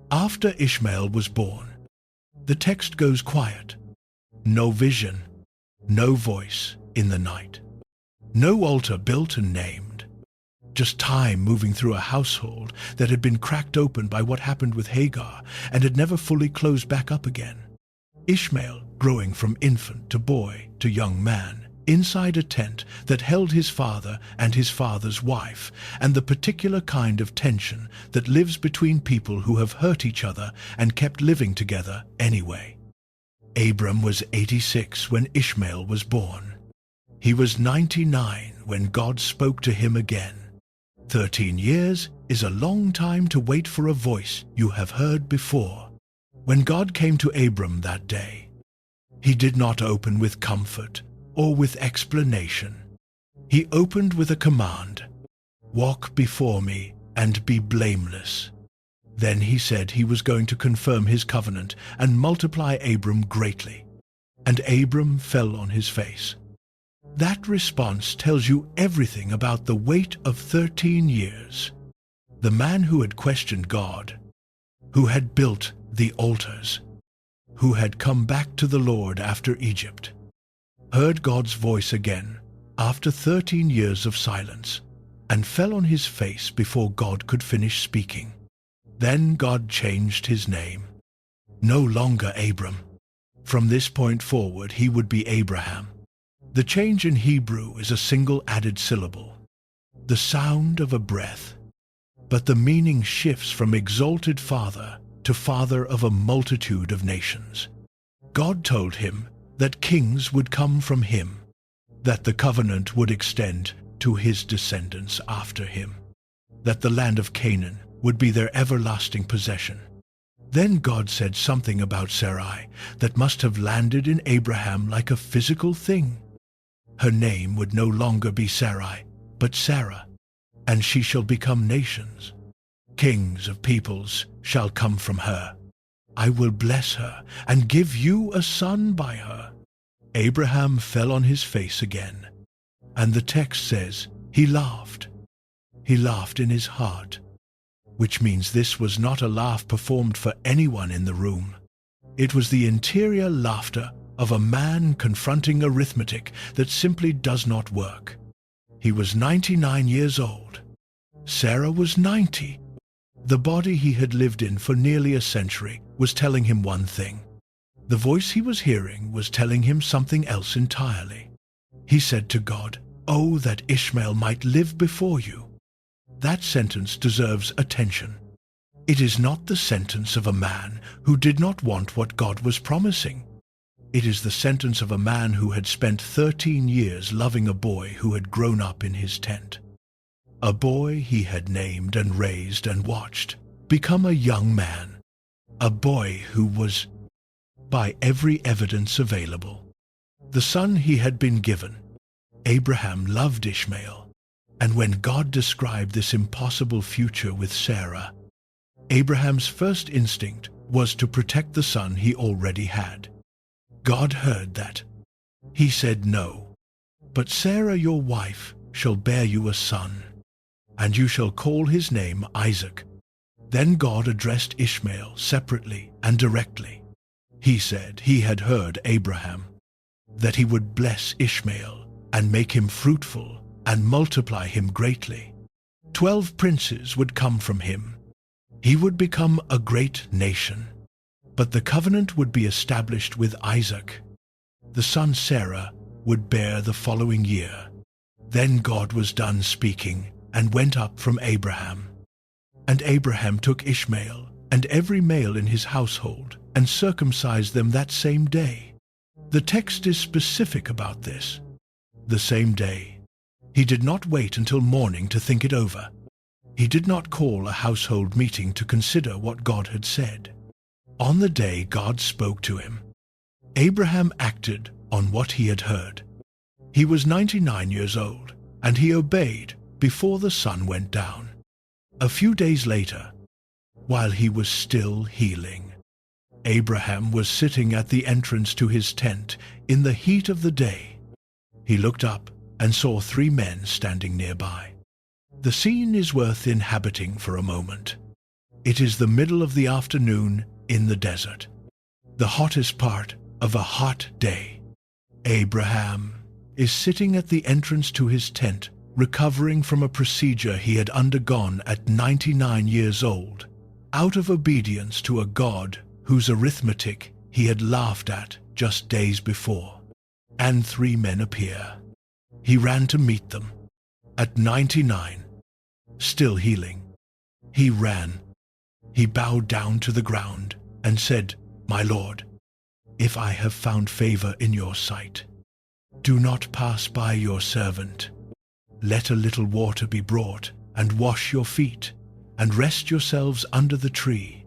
After Ishmael was born, the text goes quiet. No vision, no voice in the night. No altar built and named. Just time moving through a household that had been cracked open by what happened with Hagar and had never fully closed back up again. Ishmael growing from infant to boy to young man, inside a tent that held his father and his father's wife, and the particular kind of tension that lives between people who have hurt each other and kept living together anyway. Abram was 86 when Ishmael was born. He was 99 when God spoke to him again. 13 years is a long time to wait for a voice you have heard before. When God came to Abram that day, he did not open with comfort or with explanation. He opened with a command: "Walk before me and be blameless." Then he said he was going to confirm his covenant and multiply Abram greatly. And Abram fell on his face. That response tells you everything about the weight of 13 years. The man who had questioned God, who had built the altars, who had come back to the Lord after Egypt, heard God's voice again after 13 years of silence, and fell on his face before God could finish speaking. Then God changed his name. No longer Abram. From this point forward he would be Abraham. The change in Hebrew is a single added syllable, the sound of a breath, but the meaning shifts from exalted father to father of a multitude of nations. God told him that kings would come from him, that the covenant would extend to his descendants after him, that the land of Canaan would be their everlasting possession. Then God said something about Sarai that must have landed in Abraham like a physical thing. Her name would no longer be Sarai, but Sarah, and she shall become nations. Kings of peoples shall come from her. I will bless her and give you a son by her. Abraham fell on his face again, and the text says he laughed. He laughed in his heart, which means this was not a laugh performed for anyone in the room. It was the interior laughter of a man confronting arithmetic that simply does not work. He was 99 years old. Sarah was 90. The body he had lived in for nearly a century was telling him one thing. The voice he was hearing was telling him something else entirely. He said to God, "Oh, that Ishmael might live before you." That sentence deserves attention. It is not the sentence of a man who did not want what God was promising. It is the sentence of a man who had spent 13 years loving a boy who had grown up in his tent. A boy he had named and raised and watched become a young man. A boy who was, by every evidence available, the son he had been given. Abraham loved Ishmael, and when God described this impossible future with Sarah, Abraham's first instinct was to protect the son he already had. God heard that. He said, "No, but Sarah your wife shall bear you a son, and you shall call his name Isaac." Then God addressed Ishmael separately and directly. He said he had heard Abraham, that he would bless Ishmael and make him fruitful and multiply him greatly. 12 princes would come from him. He would become a great nation. But the covenant would be established with Isaac. The son Sarah would bear the following year. Then God was done speaking and went up from Abraham. And Abraham took Ishmael and every male in his household and circumcised them that same day. The text is specific about this. The same day. He did not wait until morning to think it over. He did not call a household meeting to consider what God had said. On the day God spoke to him, Abraham acted on what he had heard. He was 99 years old, and he obeyed before the sun went down. A few days later, while he was still healing, Abraham was sitting at the entrance to his tent in the heat of the day. He looked up and saw 3 men standing nearby. The scene is worth inhabiting for a moment. It is the middle of the afternoon in the desert, the hottest part of a hot day. Abraham is sitting at the entrance to his tent, recovering from a procedure he had undergone at 99 years old, out of obedience to a God whose arithmetic he had laughed at just days before. And 3 men appear. He ran to meet them. At 99, still healing, he ran. He bowed down to the ground and said, "My Lord, if I have found favor in your sight, do not pass by your servant. Let a little water be brought, and wash your feet, and rest yourselves under the tree,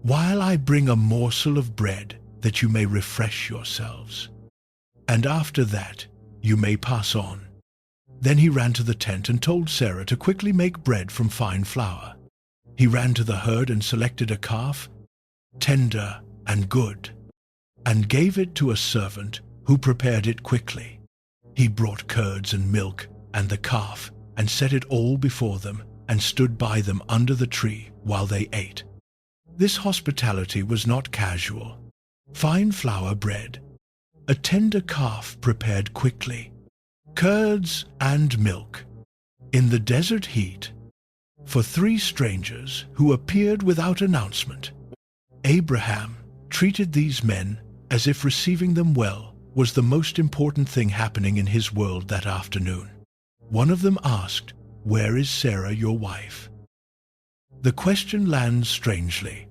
while I bring a morsel of bread that you may refresh yourselves. And after that you may pass on." Then he ran to the tent and told Sarah to quickly make bread from fine flour. He ran to the herd and selected a calf, tender and good, and gave it to a servant who prepared it quickly. He brought curds and milk and the calf and set it all before them and stood by them under the tree while they ate. This hospitality was not casual. Fine flour bread, a tender calf prepared quickly, curds and milk, in the desert heat, for 3 strangers who appeared without announcement. Abraham treated these men as if receiving them well was the most important thing happening in his world that afternoon. One of them asked, "Where is Sarah your wife?" The question lands strangely.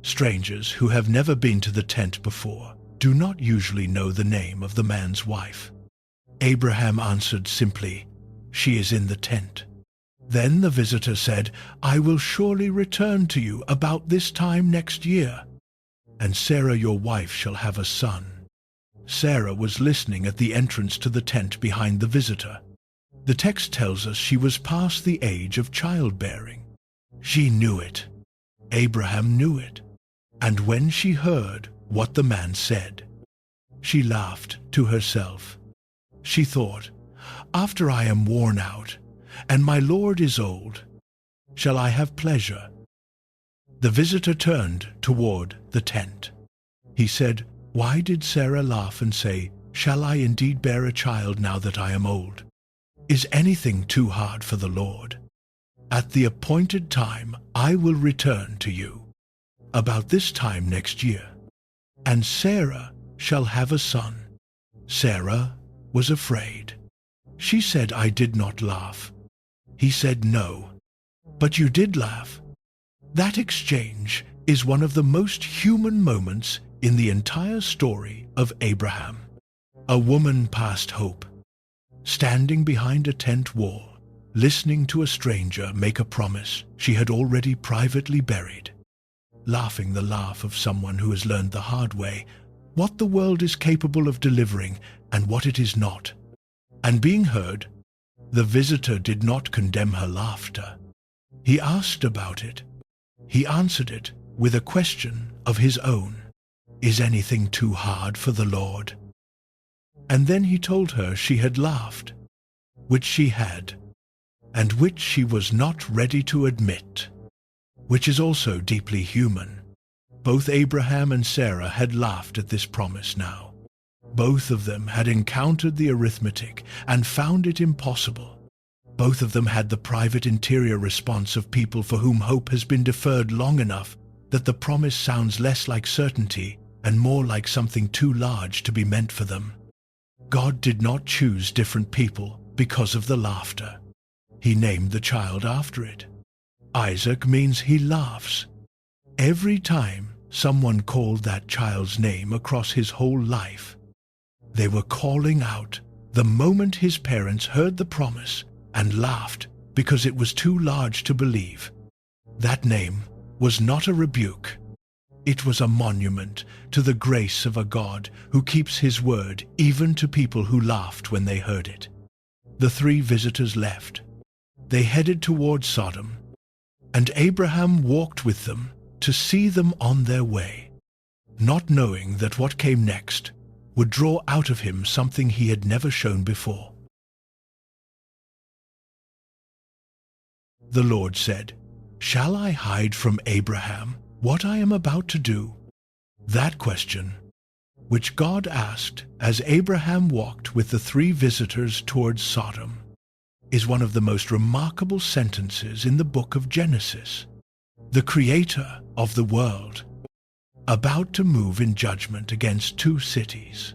Strangers who have never been to the tent before do not usually know the name of the man's wife. Abraham answered simply, "She is in the tent." Then the visitor said, "I will surely return to you about this time next year, and Sarah your wife shall have a son." Sarah was listening at the entrance to the tent behind the visitor. The text tells us she was past the age of childbearing. She knew it. Abraham knew it. And when she heard what the man said, she laughed to herself. She thought, "After I am worn out, and my Lord is old, shall I have pleasure?" The visitor turned toward the tent. He said, "Why did Sarah laugh and say, 'Shall I indeed bear a child now that I am old?' Is anything too hard for the Lord? At the appointed time I will return to you, about this time next year, and Sarah shall have a son." Sarah was afraid. She said, "I did not laugh." He said, "No, but you did laugh." That exchange is one of the most human moments in the entire story of Abraham. A woman past hope, standing behind a tent wall, listening to a stranger make a promise she had already privately buried, laughing the laugh of someone who has learned the hard way what the world is capable of delivering and what it is not. And being heard, the visitor did not condemn her laughter. He asked about it. He answered it with a question of his own. Is anything too hard for the Lord?" And then he told her she had laughed, which she had, and which she was not ready to admit, which is also deeply human. Both Abraham and Sarah had laughed at this promise now. Both of them had encountered the arithmetic and found it impossible. Both of them had the private interior response of people for whom hope has been deferred long enough that the promise sounds less like certainty and more like something too large to be meant for them. God did not choose different people because of the laughter. He named the child after it. Isaac means he laughs. Every time someone called that child's name across his whole life, they were calling out the moment his parents heard the promise and laughed because it was too large to believe. That name was not a rebuke. It was a monument to the grace of a God who keeps his word even to people who laughed when they heard it. The three visitors left. They headed towards Sodom, and Abraham walked with them to see them on their way, not knowing that what came next would draw out of him something he had never shown before. The Lord said, "Shall I hide from Abraham what I am about to do?" That question, which God asked as Abraham walked with the three visitors towards Sodom, is one of the most remarkable sentences in the book of Genesis. The Creator of the world, about to move in judgment against two cities,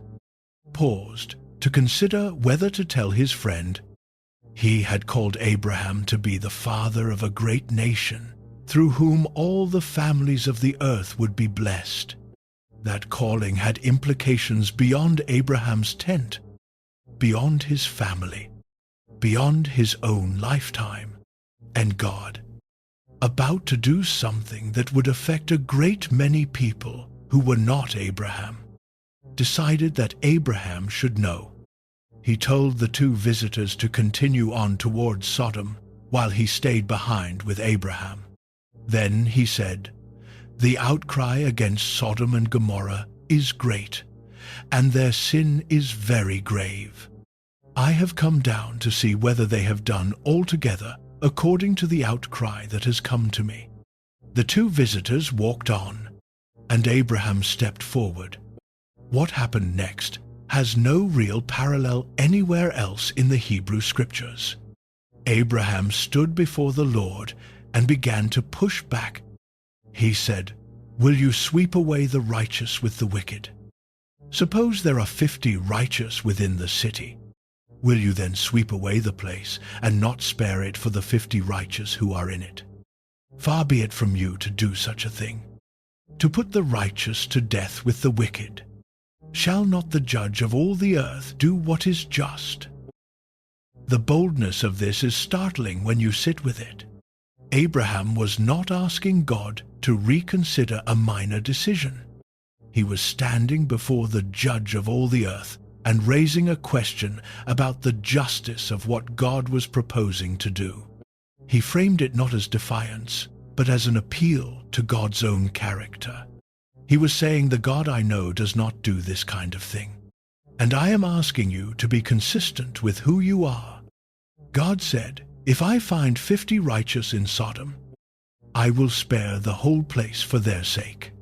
paused to consider whether to tell his friend he had called Abraham to be the father of a great nation, through whom all the families of the earth would be blessed. That calling had implications beyond Abraham's tent, beyond his family, beyond his own lifetime, and God, about to do something that would affect a great many people who were not Abraham, decided that Abraham should know. He told the two visitors to continue on towards Sodom while he stayed behind with Abraham. Then he said, "The outcry against Sodom and Gomorrah is great, and their sin is very grave. I have come down to see whether they have done altogether according to the outcry that has come to me." The two visitors walked on, and Abraham stepped forward. What happened next has no real parallel anywhere else in the Hebrew Scriptures. Abraham stood before the Lord and began to push back. He said, "Will you sweep away the righteous with the wicked? Suppose there are 50 righteous within the city. Will you then sweep away the place and not spare it for the 50 righteous who are in it? Far be it from you to do such a thing, to put the righteous to death with the wicked. Shall not the judge of all the earth do what is just?" The boldness of this is startling when you sit with it. Abraham was not asking God to reconsider a minor decision. He was standing before the judge of all the earth and raising a question about the justice of what God was proposing to do. He framed it not as defiance, but as an appeal to God's own character. He was saying, "The God I know does not do this kind of thing, and I am asking you to be consistent with who you are." God said, "If I find 50 righteous in Sodom, I will spare the whole place for their sake."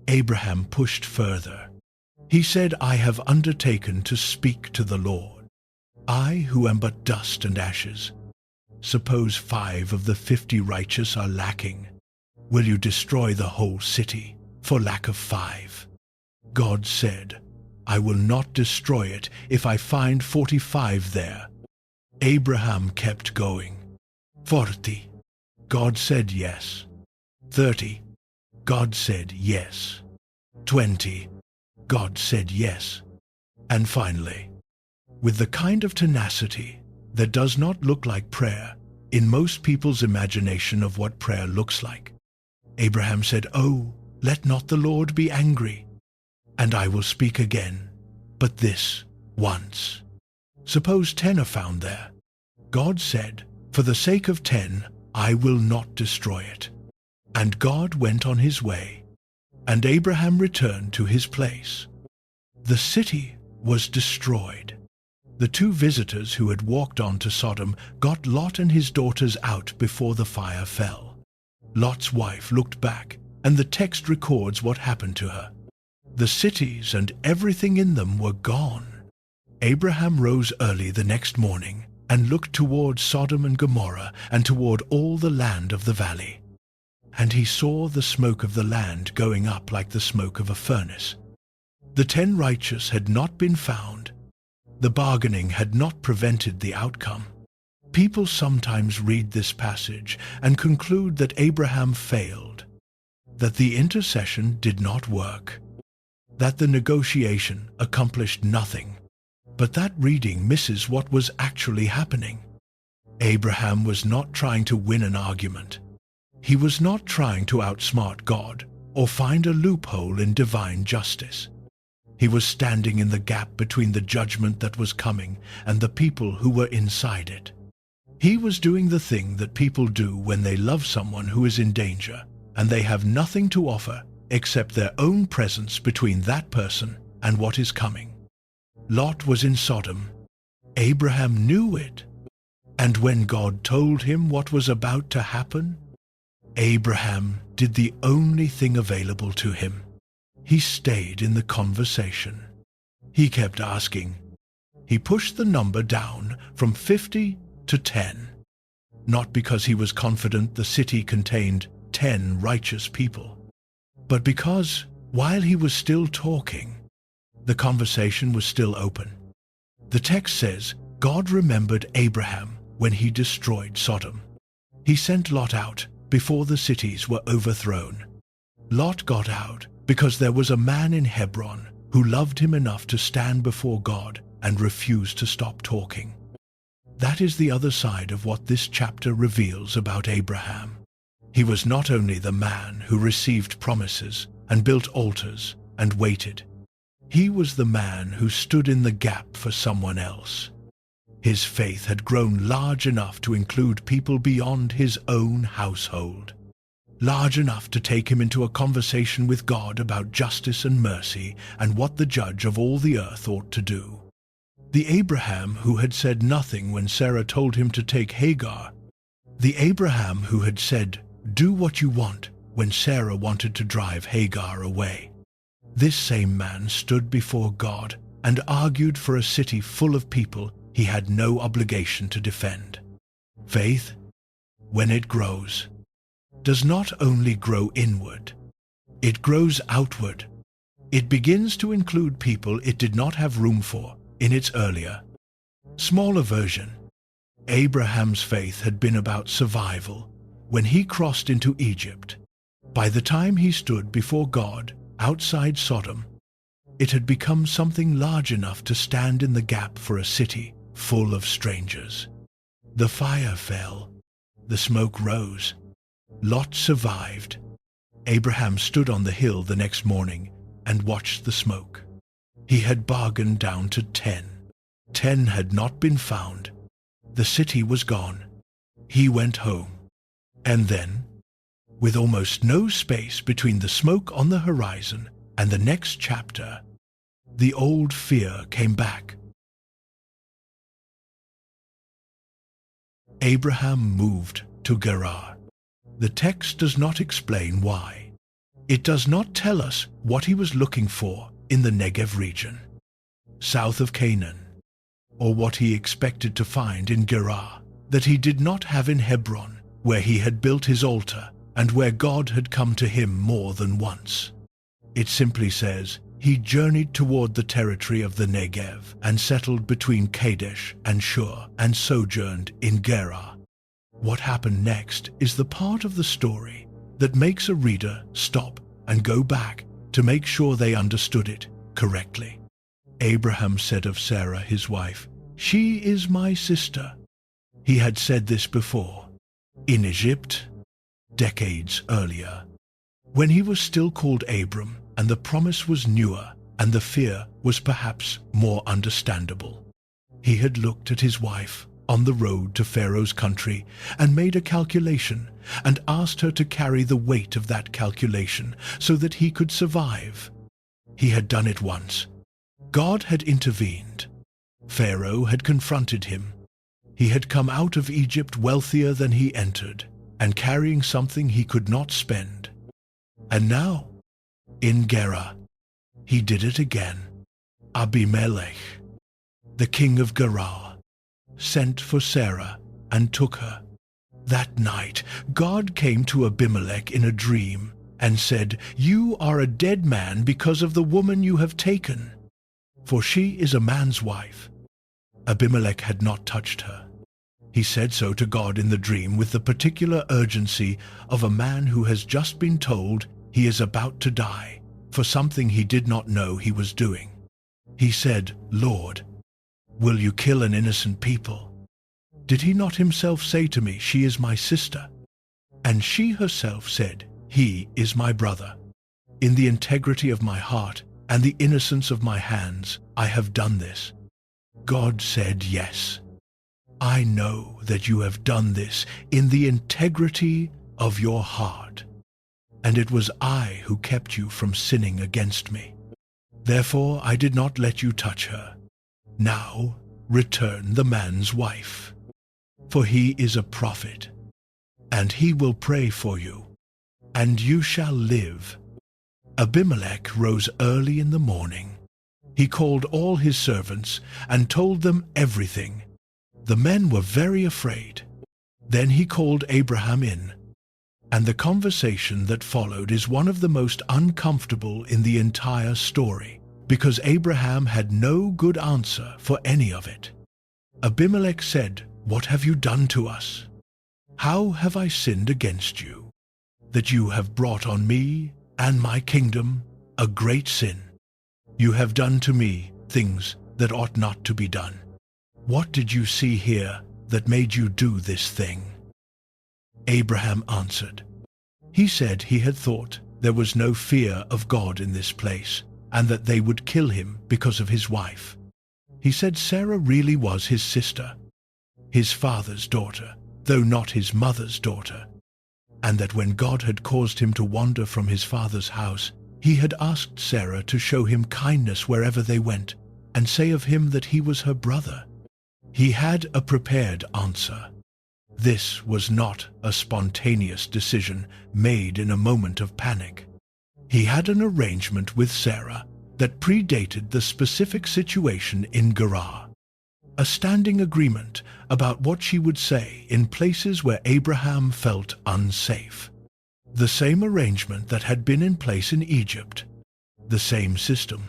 Abraham pushed further. He said, "I have undertaken to speak to the Lord, I who am but dust and ashes. Suppose 5 of the 50 righteous are lacking. Will you destroy the whole city for lack of 5? God said, "I will not destroy it if I find 45 there." Abraham kept going. 40. God said yes. 30. God said yes. 20. God said yes. And finally, with the kind of tenacity that does not look like prayer in most people's imagination of what prayer looks like, Abraham said, "Oh, let not the Lord be angry, and I will speak again, but this once. Suppose 10 are found there." God said, "For the sake of 10, I will not destroy it." And God went on his way. and Abraham returned to his place. The city was destroyed. The two visitors who had walked on to Sodom got Lot and his daughters out before the fire fell. Lot's wife looked back, and the text records what happened to her. The cities and everything in them were gone. Abraham rose early the next morning and looked toward Sodom and Gomorrah and toward all the land of the valley. And he saw the smoke of the land going up like the smoke of a furnace. The 10 righteous had not been found. The bargaining had not prevented the outcome. People sometimes read this passage and conclude that Abraham failed, that the intercession did not work, that the negotiation accomplished nothing. But that reading misses what was actually happening. Abraham was not trying to win an argument. He was not trying to outsmart God or find a loophole in divine justice. He was standing in the gap between the judgment that was coming and the people who were inside it. He was doing the thing that people do when they love someone who is in danger, and they have nothing to offer except their own presence between that person and what is coming. Lot was in Sodom. Abraham knew it. And when God told him what was about to happen, Abraham did the only thing available to him. He stayed in the conversation. He kept asking. He pushed the number down from 50 to 10. Not because he was confident the city contained 10 righteous people, but because, while he was still talking, the conversation was still open. The text says, God remembered Abraham when he destroyed Sodom. He sent Lot out before the cities were overthrown. Lot got out because there was a man in Hebron who loved him enough to stand before God and refuse to stop talking. That is the other side of what this chapter reveals about Abraham. He was not only the man who received promises and built altars and waited. He was the man who stood in the gap for someone else. His faith had grown large enough to include people beyond his own household, large enough to take him into a conversation with God about justice and mercy and what the judge of all the earth ought to do. The Abraham who had said nothing when Sarah told him to take Hagar. The Abraham who had said, "Do what you want," when Sarah wanted to drive Hagar away. This same man stood before God and argued for a city full of people he had no obligation to defend. Faith, when it grows, does not only grow inward, it grows outward. It begins to include people it did not have room for in its earlier, smaller version. Abraham's faith had been about survival when he crossed into Egypt. By the time he stood before God outside Sodom, it had become something large enough to stand in the gap for a city full of strangers. The fire fell. The smoke rose. Lot survived. Abraham stood on the hill the next morning and watched the smoke. He had bargained down to 10. 10 had not been found. The city was gone. He went home. And then, with almost no space between the smoke on the horizon and the next chapter, the old fear came back. Abraham moved to Gerar. The text does not explain why. It does not tell us what he was looking for in the Negev region, south of Canaan, or what he expected to find in Gerar that he did not have in Hebron, where he had built his altar and where God had come to him more than once. It simply says, he journeyed toward the territory of the Negev and settled between Kadesh and Shur and sojourned in Gerar. What happened next is the part of the story that makes a reader stop and go back to make sure they understood it correctly. Abraham said of Sarah, his wife, "She is my sister." He had said this before, in Egypt, decades earlier, when he was still called Abram, and the promise was newer, and the fear was perhaps more understandable. He had looked at his wife on the road to Pharaoh's country and made a calculation and asked her to carry the weight of that calculation so that he could survive. He had done it once. God had intervened. Pharaoh had confronted him. He had come out of Egypt wealthier than he entered, and carrying something he could not spend. And now, in Gerar, he did it again. Abimelech, the king of Gerar, sent for Sarah and took her. That night God came to Abimelech in a dream and said, "You are a dead man because of the woman you have taken, for she is a man's wife." Abimelech had not touched her. He said so to God in the dream with the particular urgency of a man who has just been told he is about to die for something he did not know he was doing. He said, "Lord, will you kill an innocent people? Did he not himself say to me, 'She is my sister'? And she herself said, 'He is my brother.' In the integrity of my heart and the innocence of my hands, I have done this." God said, "Yes, I know that you have done this in the integrity of your heart, and it was I who kept you from sinning against me. Therefore I did not let you touch her. Now return the man's wife, for he is a prophet, and he will pray for you, and you shall live." Abimelech rose early in the morning. He called all his servants and told them everything. The men were very afraid. Then he called Abraham in, and the conversation that followed is one of the most uncomfortable in the entire story, because Abraham had no good answer for any of it. Abimelech said, "What have you done to us? How have I sinned against you, that you have brought on me and my kingdom a great sin? You have done to me things that ought not to be done. What did you see here that made you do this thing?" Abraham answered. He said he had thought there was no fear of God in this place, and that they would kill him because of his wife. He said Sarah really was his sister, his father's daughter, though not his mother's daughter, and that when God had caused him to wander from his father's house, he had asked Sarah to show him kindness wherever they went, and say of him that he was her brother. He had a prepared answer. This was not a spontaneous decision made in a moment of panic. He had an arrangement with Sarah that predated the specific situation in Gerar, a standing agreement about what she would say in places where Abraham felt unsafe. The same arrangement that had been in place in Egypt, the same system,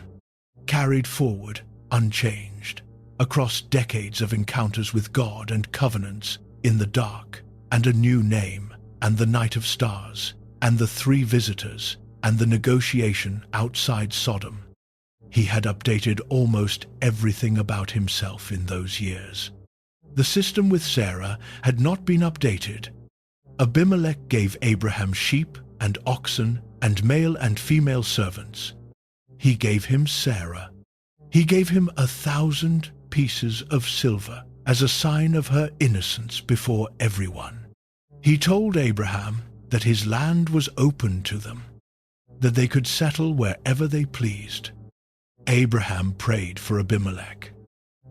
carried forward unchanged across decades of encounters with God and covenants in the dark, and a new name, and the night of stars, and the three visitors, and the negotiation outside Sodom. He had updated almost everything about himself in those years. The system with Sarah had not been updated. Abimelech gave Abraham sheep and oxen and male and female servants. He gave him Sarah. He gave him 1,000 pieces of silver as a sign of her innocence before everyone. He told Abraham that his land was open to them, that they could settle wherever they pleased. Abraham prayed for Abimelech.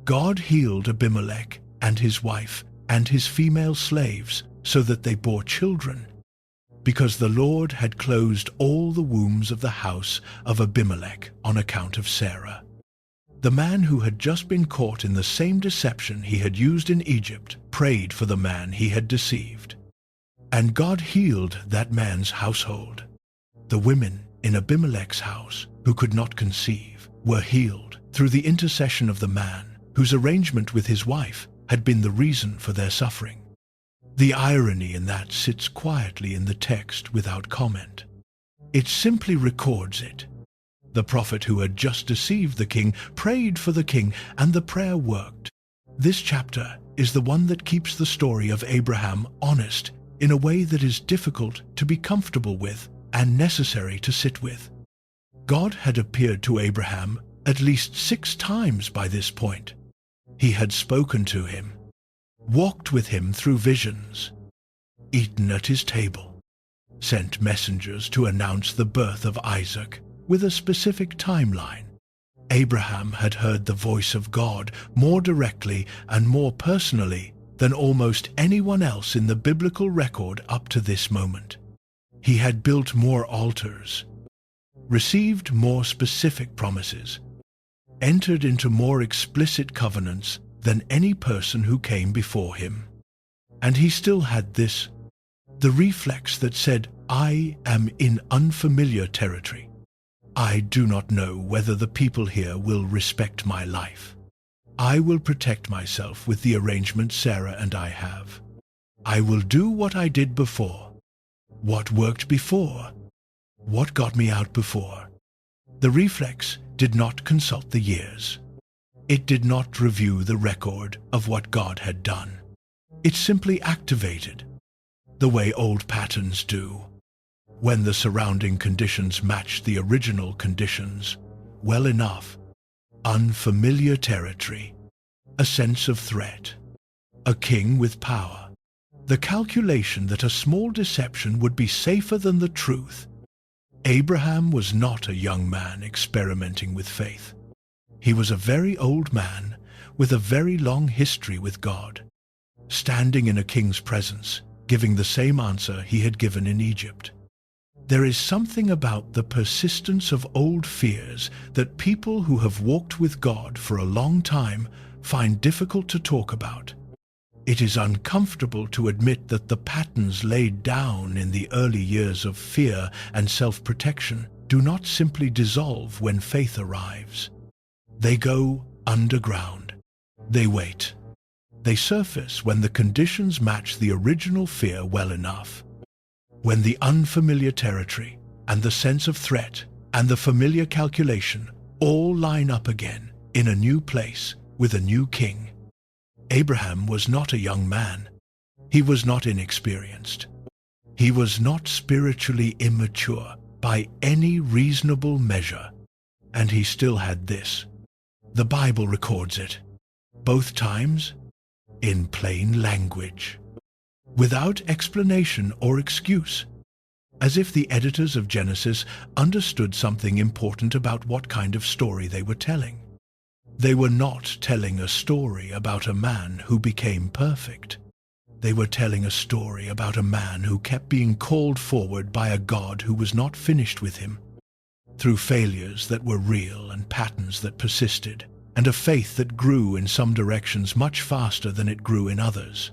God healed Abimelech and his wife and his female slaves so that they bore children, because the Lord had closed all the wombs of the house of Abimelech on account of Sarah. The man who had just been caught in the same deception he had used in Egypt prayed for the man he had deceived, and God healed that man's household. The women in Abimelech's house who could not conceive were healed through the intercession of the man whose arrangement with his wife had been the reason for their suffering. The irony in that sits quietly in the text without comment. It simply records it. The prophet who had just deceived the king prayed for the king, and the prayer worked. This chapter is the one that keeps the story of Abraham honest in a way that is difficult to be comfortable with and necessary to sit with. God had appeared to Abraham at least 6 times by this point. He had spoken to him. walked with him through visions, eaten at his table, sent messengers to announce the birth of Isaac with a specific timeline. Abraham had heard the voice of God more directly and more personally than almost anyone else in the biblical record up to this moment. He had built more altars, received more specific promises, entered into more explicit covenants than any person who came before him. And he still had this, the reflex that said, I am in unfamiliar territory. I do not know whether the people here will respect my life. I will protect myself with the arrangement Sarah and I have. I will do what I did before. What worked before? What got me out before? The reflex did not consult the years. It did not review the record of what God had done. It simply activated, the way old patterns do. When the surrounding conditions matched the original conditions well enough, unfamiliar territory, a sense of threat, a king with power, the calculation that a small deception would be safer than the truth. Abraham was not a young man experimenting with faith. He was a very old man with a very long history with God, standing in a king's presence, giving the same answer he had given in Egypt. There is something about the persistence of old fears that people who have walked with God for a long time find difficult to talk about. It is uncomfortable to admit that the patterns laid down in the early years of fear and self-protection do not simply dissolve when faith arrives. They go underground. They wait. They surface when the conditions match the original fear well enough. When the unfamiliar territory and the sense of threat and the familiar calculation all line up again in a new place with a new king. Abraham was not a young man. He was not inexperienced. He was not spiritually immature by any reasonable measure. And he still had this. The Bible records it, both times, in plain language, without explanation or excuse, as if the editors of Genesis understood something important about what kind of story they were telling. They were not telling a story about a man who became perfect. They were telling a story about a man who kept being called forward by a God who was not finished with him, through failures that were real and patterns that persisted, and a faith that grew in some directions much faster than it grew in others.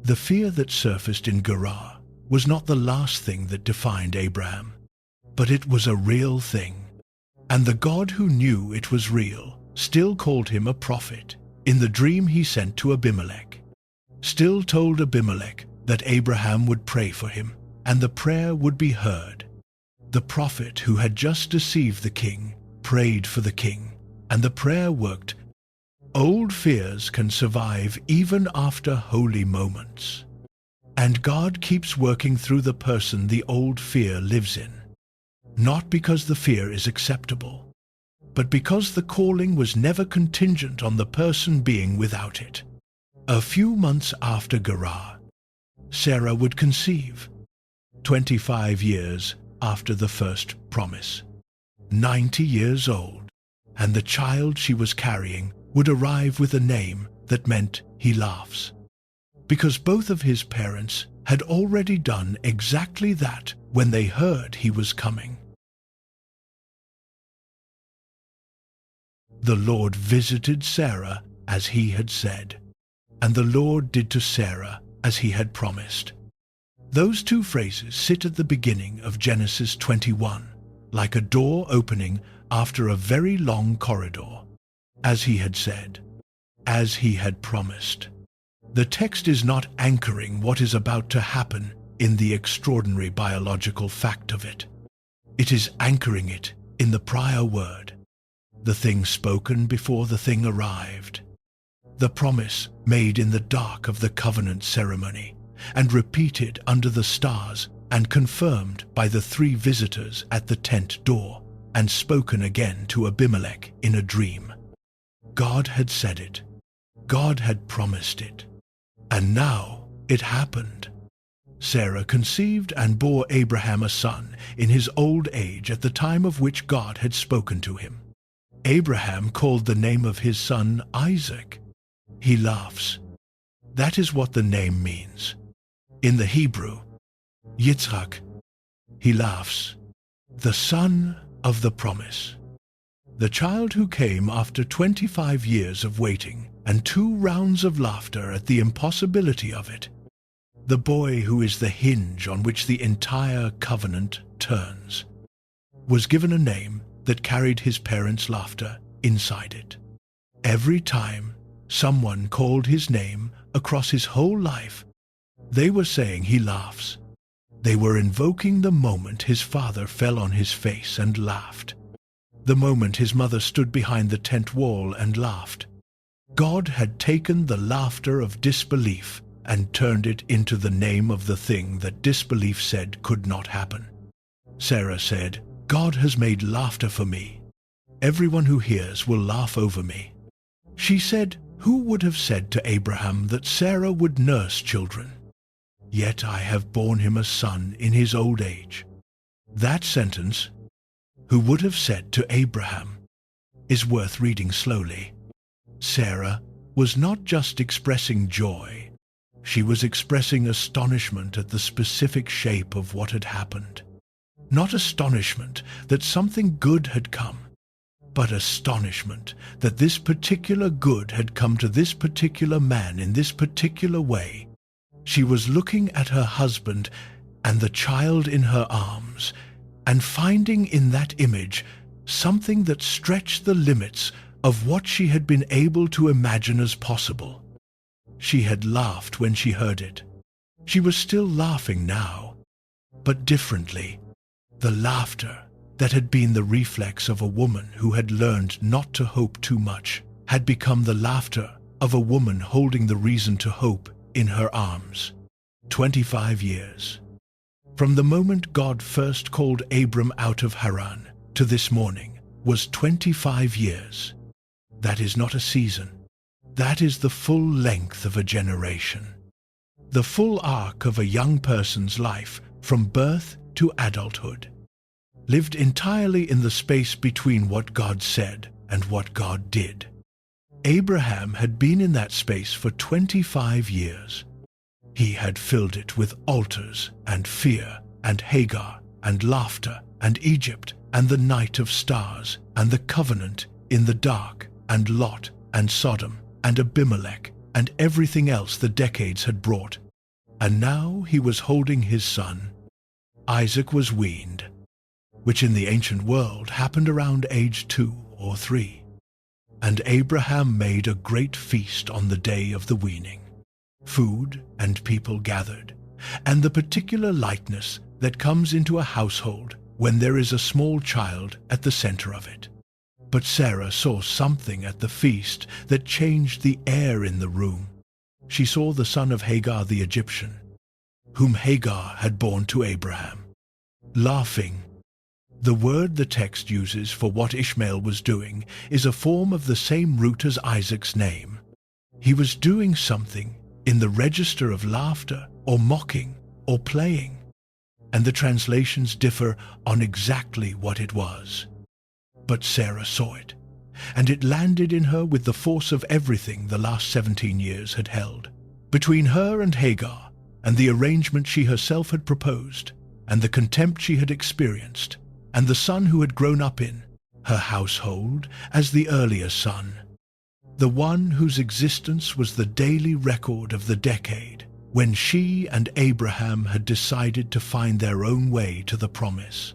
The fear that surfaced in Gerar was not the last thing that defined Abraham, but it was a real thing. And the God who knew it was real still called him a prophet in the dream he sent to Abimelech, still told Abimelech that Abraham would pray for him, and the prayer would be heard. The prophet who had just deceived the king prayed for the king, and the prayer worked. Old fears can survive even after holy moments. And God keeps working through the person the old fear lives in, not because the fear is acceptable, but because the calling was never contingent on the person being without it. A few months after Gerar, Sarah would conceive, 25 years after the first promise, 90 years old, and the child she was carrying would arrive with a name that meant he laughs, because both of his parents had already done exactly that when they heard he was coming. The Lord visited Sarah as he had said, and the Lord did to Sarah as he had promised. Those two phrases sit at the beginning of Genesis 21, like a door opening after a very long corridor. As he had said, as he had promised. The text is not anchoring what is about to happen in the extraordinary biological fact of it. It is anchoring it in the prior word, the thing spoken before the thing arrived, the promise made in the dark of the covenant ceremony, and repeated under the stars and confirmed by the three visitors at the tent door, and spoken again to Abimelech in a dream. God had said it. God had promised it. And now it happened. Sarah conceived and bore Abraham a son in his old age at the time of which God had spoken to him. Abraham called the name of his son Isaac. He laughs. That is what the name means. In the Hebrew, Yitzhak, he laughs, the son of the promise. The child who came after 25 years of waiting and 2 rounds of laughter at the impossibility of it. The boy who is the hinge on which the entire covenant turns, was given a name that carried his parents' laughter inside it. Every time someone called his name across his whole life, they were saying he laughs. They were invoking the moment his father fell on his face and laughed. The moment his mother stood behind the tent wall and laughed. God had taken the laughter of disbelief and turned it into the name of the thing that disbelief said could not happen. Sarah said, God has made laughter for me. Everyone who hears will laugh over me. She said, who would have said to Abraham that Sarah would nurse children? Yet I have borne him a son in his old age. That sentence, who would have said to Abraham, is worth reading slowly. Sarah was not just expressing joy. She was expressing astonishment at the specific shape of what had happened. Not astonishment that something good had come, but astonishment that this particular good had come to this particular man in this particular way. She was looking at her husband and the child in her arms, and finding in that image something that stretched the limits of what she had been able to imagine as possible. She had laughed when she heard it. She was still laughing now, but differently. The laughter that had been the reflex of a woman who had learned not to hope too much had become the laughter of a woman holding the reason to hope in her arms. 25 years. From the moment God first called Abram out of Haran to this morning was 25 years. That is not a season. That is the full length of a generation. The full arc of a young person's life from birth to adulthood, lived entirely in the space between what God said and what God did. Abraham had been in that space for 25 years. He had filled it with altars and fear and Hagar and laughter and Egypt and the night of stars and the covenant in the dark and Lot and Sodom and Abimelech and everything else the decades had brought. And now he was holding his son. Isaac was weaned, which in the ancient world happened around age 2 or 3. And Abraham made a great feast on the day of the weaning. Food and people gathered, and the particular lightness that comes into a household when there is a small child at the center of it. But Sarah saw something at the feast that changed the air in the room. She saw the son of Hagar the Egyptian, whom Hagar had borne to Abraham. Laughing. The word the text uses for what Ishmael was doing is a form of the same root as Isaac's name. He was doing something in the register of laughter or mocking or playing, and the translations differ on exactly what it was. But Sarah saw it, and it landed in her with the force of everything the last 17 years had held. Between her and Hagar, and the arrangement she herself had proposed, and the contempt she had experienced, and the son who had grown up in her household as the earlier son, the one whose existence was the daily record of the decade when she and Abraham had decided to find their own way to the promise.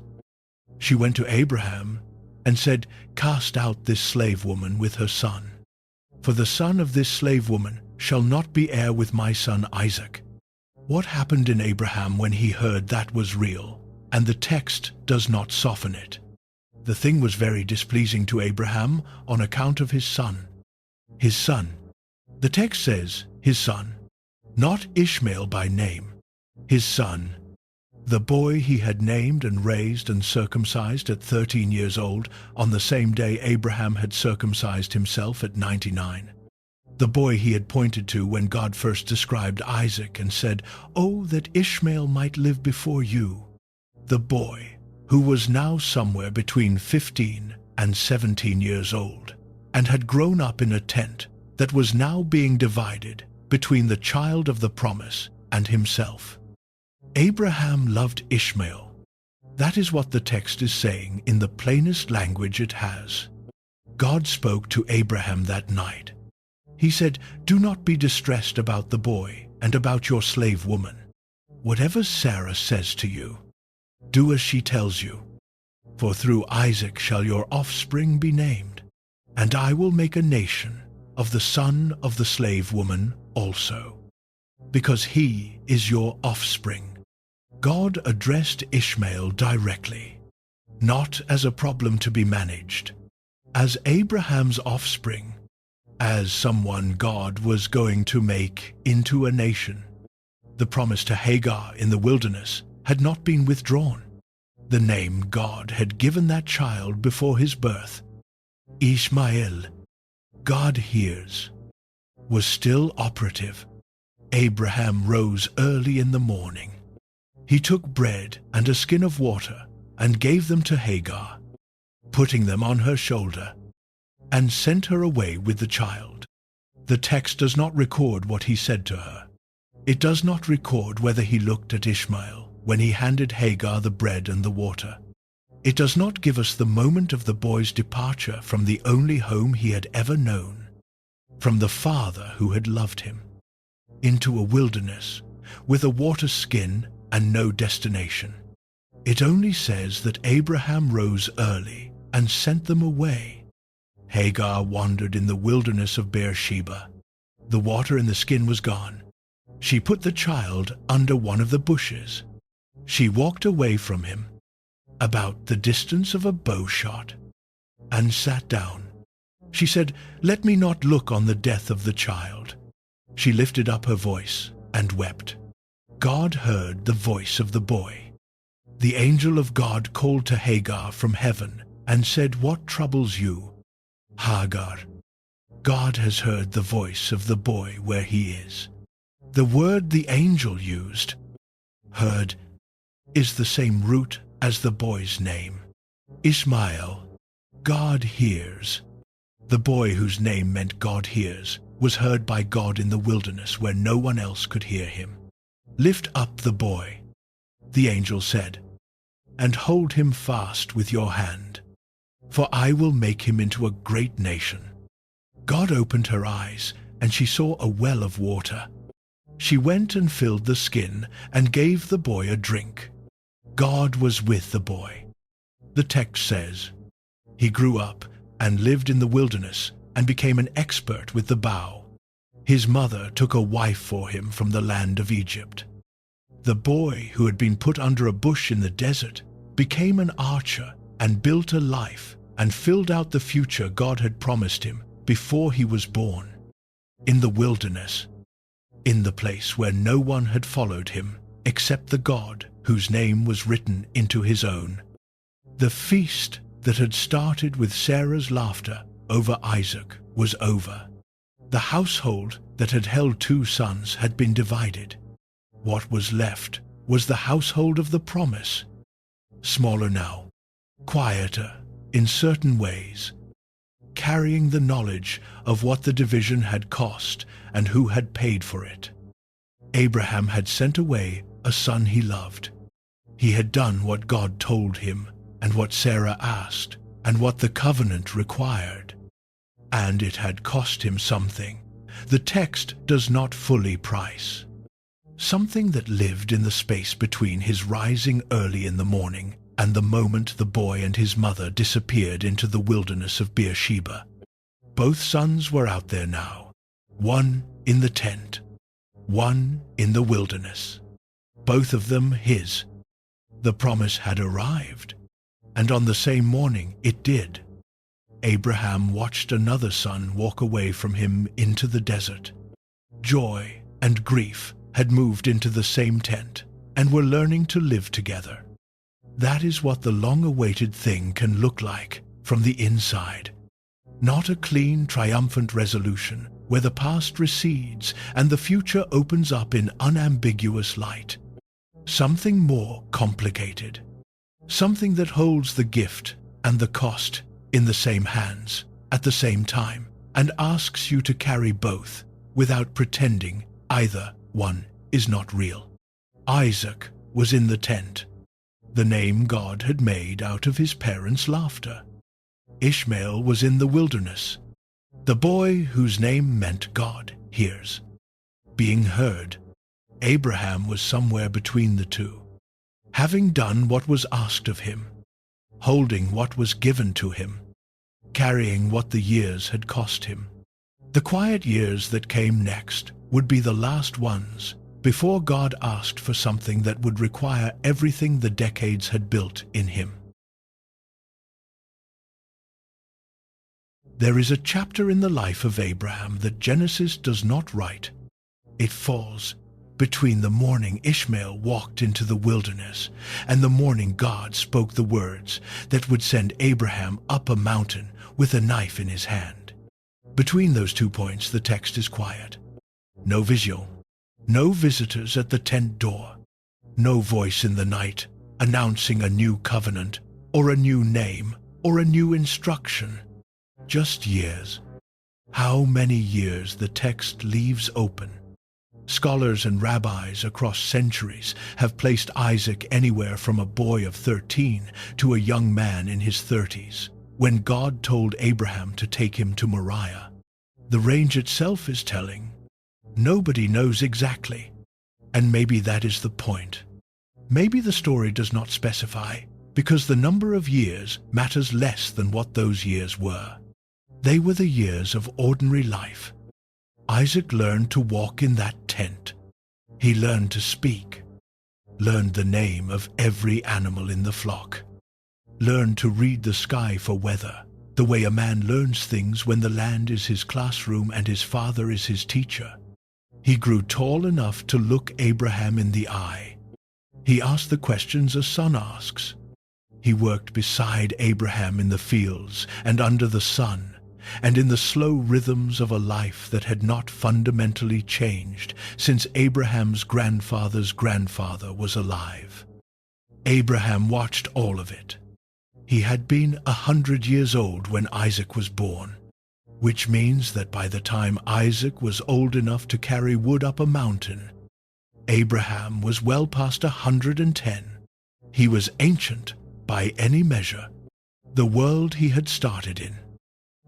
She went to Abraham and said, "Cast out this slave woman with her son, for the son of this slave woman shall not be heir with my son Isaac." What happened in Abraham when he heard that was real, and the text does not soften it? The thing was very displeasing to Abraham on account of his son. His son. The text says, his son, not Ishmael by name. His son, the boy he had named and raised and circumcised at 13 years old on the same day Abraham had circumcised himself at 99. the boy he had pointed to when God first described Isaac and said, "Oh, that Ishmael might live before you." The boy, who was now somewhere between 15 and 17 years old, and had grown up in a tent that was now being divided between the child of the promise and himself. Abraham loved Ishmael. That is what the text is saying in the plainest language it has. God spoke to Abraham that night. He said, "Do not be distressed about the boy and about your slave woman. Whatever Sarah says to you, do as she tells you. For through Isaac shall your offspring be named, and I will make a nation of the son of the slave woman also, because he is your offspring." God addressed Ishmael directly, not as a problem to be managed, as Abraham's offspring, as someone God was going to make into a nation. The promise to Hagar in the wilderness had not been withdrawn. The name God had given that child before his birth, Ishmael, God hears, was still operative. Abraham rose early in the morning. He took bread and a skin of water and gave them to Hagar, putting them on her shoulder, and sent her away with the child. The text does not record what he said to her. It does not record whether he looked at Ishmael when he handed Hagar the bread and the water. It does not give us the moment of the boy's departure from the only home he had ever known, from the father who had loved him, into a wilderness with a water skin and no destination. It only says that Abraham rose early and sent them away. Hagar wandered in the wilderness of Beersheba. The water in the skin was gone. She put the child under one of the bushes. She walked away from him, about the distance of a bow shot, and sat down. She said, "Let me not look on the death of the child." She lifted up her voice and wept. God heard the voice of the boy. The angel of God called to Hagar from heaven and said, "What troubles you, Hagar?" God has heard the voice of the boy where he is. The word the angel used, heard, is the same root as the boy's name, Ishmael. God hears. The boy whose name meant God hears was heard by God in the wilderness where no one else could hear him. "Lift up the boy," the angel said, "and hold him fast with your hand, for I will make him into a great nation." God opened her eyes, and she saw a well of water. She went and filled the skin and gave the boy a drink. God was with the boy. The text says, he grew up and lived in the wilderness and became an expert with the bow. His mother took a wife for him from the land of Egypt. The boy who had been put under a bush in the desert became an archer and built a life and filled out the future God had promised him before he was born. In the wilderness, in the place where no one had followed him except the God whose name was written into his own. The feast that had started with Sarah's laughter over Isaac was over. The household that had held 2 sons had been divided. What was left was the household of the promise, smaller now, quieter in certain ways, carrying the knowledge of what the division had cost and who had paid for it. Abraham had sent away a son he loved. He had done what God told him and what Sarah asked and what the covenant required. And it had cost him something. The text does not fully price. Something that lived in the space between his rising early in the morning and the moment the boy and his mother disappeared into the wilderness of Beersheba. Both sons were out there now, one in the tent, one in the wilderness, both of them his. The promise had arrived, and on the same morning it did. Abraham watched another son walk away from him into the desert. Joy and grief had moved into the same tent and were learning to live together. That is what the long-awaited thing can look like from the inside. Not a clean, triumphant resolution, where the past recedes and the future opens up in unambiguous light. Something more complicated. Something that holds the gift and the cost in the same hands at the same time and asks you to carry both without pretending either one is not real. Isaac was in the tent, the name God had made out of his parents' laughter. Ishmael was in the wilderness, the boy whose name meant God hears. Being heard, Abraham was somewhere between the two, having done what was asked of him, holding what was given to him, carrying what the years had cost him. The quiet years that came next would be the last ones before God asked for something that would require everything the decades had built in him. There is a chapter in the life of Abraham that Genesis does not write. It falls between the morning Ishmael walked into the wilderness and the morning God spoke the words that would send Abraham up a mountain with a knife in his hand. Between those 2 points, the text is quiet. No visual, no visitors at the tent door, no voice in the night announcing a new covenant or a new name or a new instruction. Just years. How many years the text leaves open. Scholars and rabbis across centuries have placed Isaac anywhere from a boy of 13 to a young man in his 30s, when God told Abraham to take him to Moriah. The range itself is telling. Nobody knows exactly, and maybe that is the point. Maybe the story does not specify, because the number of years matters less than what those years were. They were the years of ordinary life. Isaac learned to walk in that tent. He learned to speak, learned the name of every animal in the flock, learned to read the sky for weather, the way a man learns things when the land is his classroom and his father is his teacher. He grew tall enough to look Abraham in the eye. He asked the questions a son asks. He worked beside Abraham in the fields and under the sun, and in the slow rhythms of a life that had not fundamentally changed since Abraham's grandfather's grandfather was alive. Abraham watched all of it. He had been 100 years old when Isaac was born, which means that by the time Isaac was old enough to carry wood up a mountain, Abraham was well past 110. He was ancient by any measure, the world he had started in.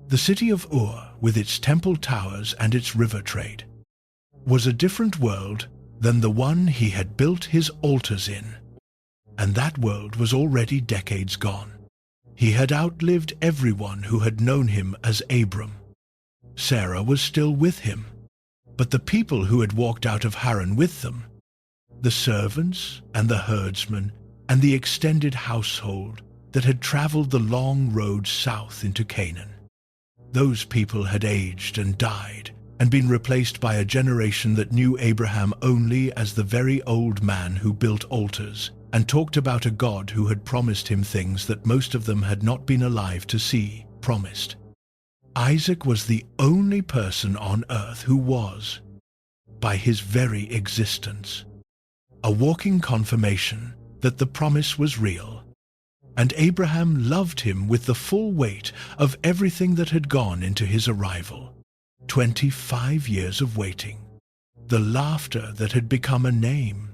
The city of Ur, with its temple towers and its river trade, was a different world than the one he had built his altars in. And that world was already decades gone. He had outlived everyone who had known him as Abram. Sarah was still with him, but the people who had walked out of Haran with them, the servants and the herdsmen and the extended household that had traveled the long road south into Canaan, those people had aged and died and been replaced by a generation that knew Abraham only as the very old man who built altars and talked about a God who had promised him things that most of them had not been alive to see promised. Isaac was the only person on earth who was, by his very existence, a walking confirmation that the promise was real. And Abraham loved him with the full weight of everything that had gone into his arrival. 25 years of waiting. The laughter that had become a name.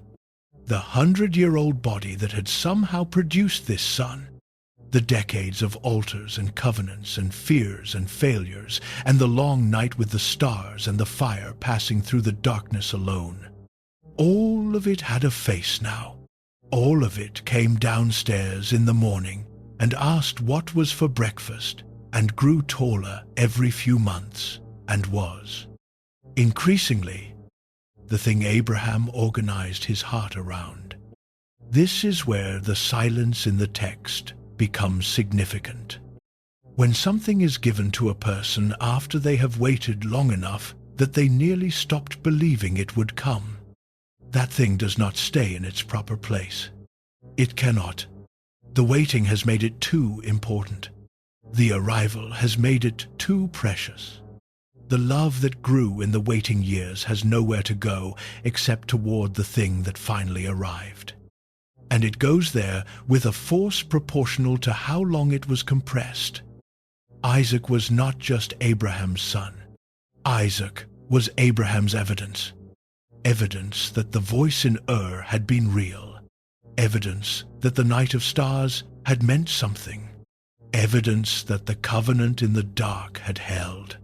The 100-year-old body that had somehow produced this son. The decades of altars and covenants and fears and failures, and the long night with the stars and the fire passing through the darkness alone. All of it had a face now. All of it came downstairs in the morning and asked what was for breakfast, and grew taller every few months, and was, increasingly, the thing Abraham organized his heart around. This is where the silence in the text becomes significant. When something is given to a person after they have waited long enough that they nearly stopped believing it would come, that thing does not stay in its proper place. It cannot. The waiting has made it too important. The arrival has made it too precious. The love that grew in the waiting years has nowhere to go except toward the thing that finally arrived. And it goes there with a force proportional to how long it was compressed. Isaac was not just Abraham's son. Isaac was Abraham's evidence. Evidence that the voice in Ur had been real. Evidence that the night of stars had meant something. Evidence that the covenant in the dark had held.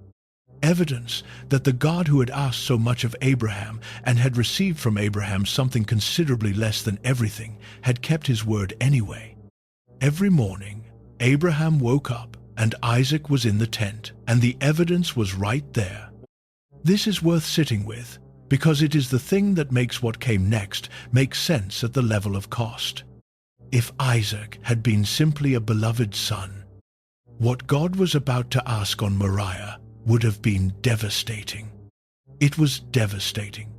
Evidence that the God who had asked so much of Abraham and had received from Abraham something considerably less than everything had kept his word anyway. Every morning, Abraham woke up and Isaac was in the tent, and the evidence was right there. This is worth sitting with, because it is the thing that makes what came next make sense at the level of cost. If Isaac had been simply a beloved son, what God was about to ask on Moriah would have been devastating. It was devastating,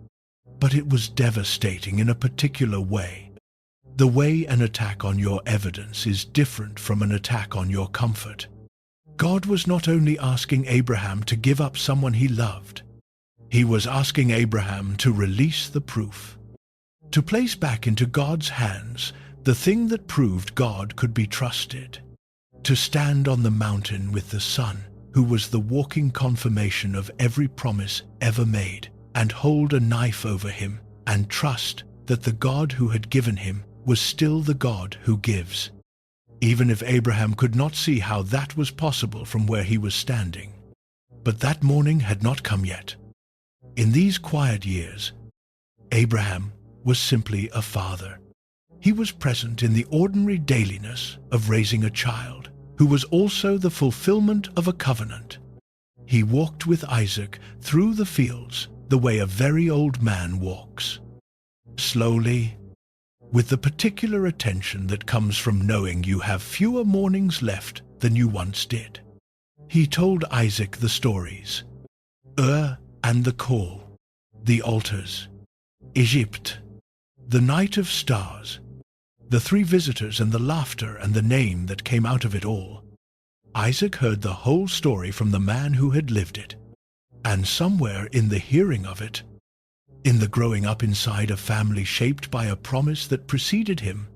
but it was devastating in a particular way. The way an attack on your evidence is different from an attack on your comfort. God was not only asking Abraham to give up someone he loved, he was asking Abraham to release the proof, to place back into God's hands the thing that proved God could be trusted, to stand on the mountain with the Son, who was the walking confirmation of every promise ever made, and hold a knife over him and trust that the God who had given him was still the God who gives, even if Abraham could not see how that was possible from where he was standing. But that morning had not come yet. In these quiet years, Abraham was simply a father. He was present in the ordinary dailiness of raising a child, who was also the fulfillment of a covenant. He walked with Isaac through the fields the way a very old man walks. Slowly, with the particular attention that comes from knowing you have fewer mornings left than you once did. He told Isaac the stories, Ur and the call, the altars, Egypt, the night of stars, the three visitors and the laughter and the name that came out of it all. Isaac heard the whole story from the man who had lived it, and somewhere in the hearing of it, in the growing up inside a family shaped by a promise that preceded him,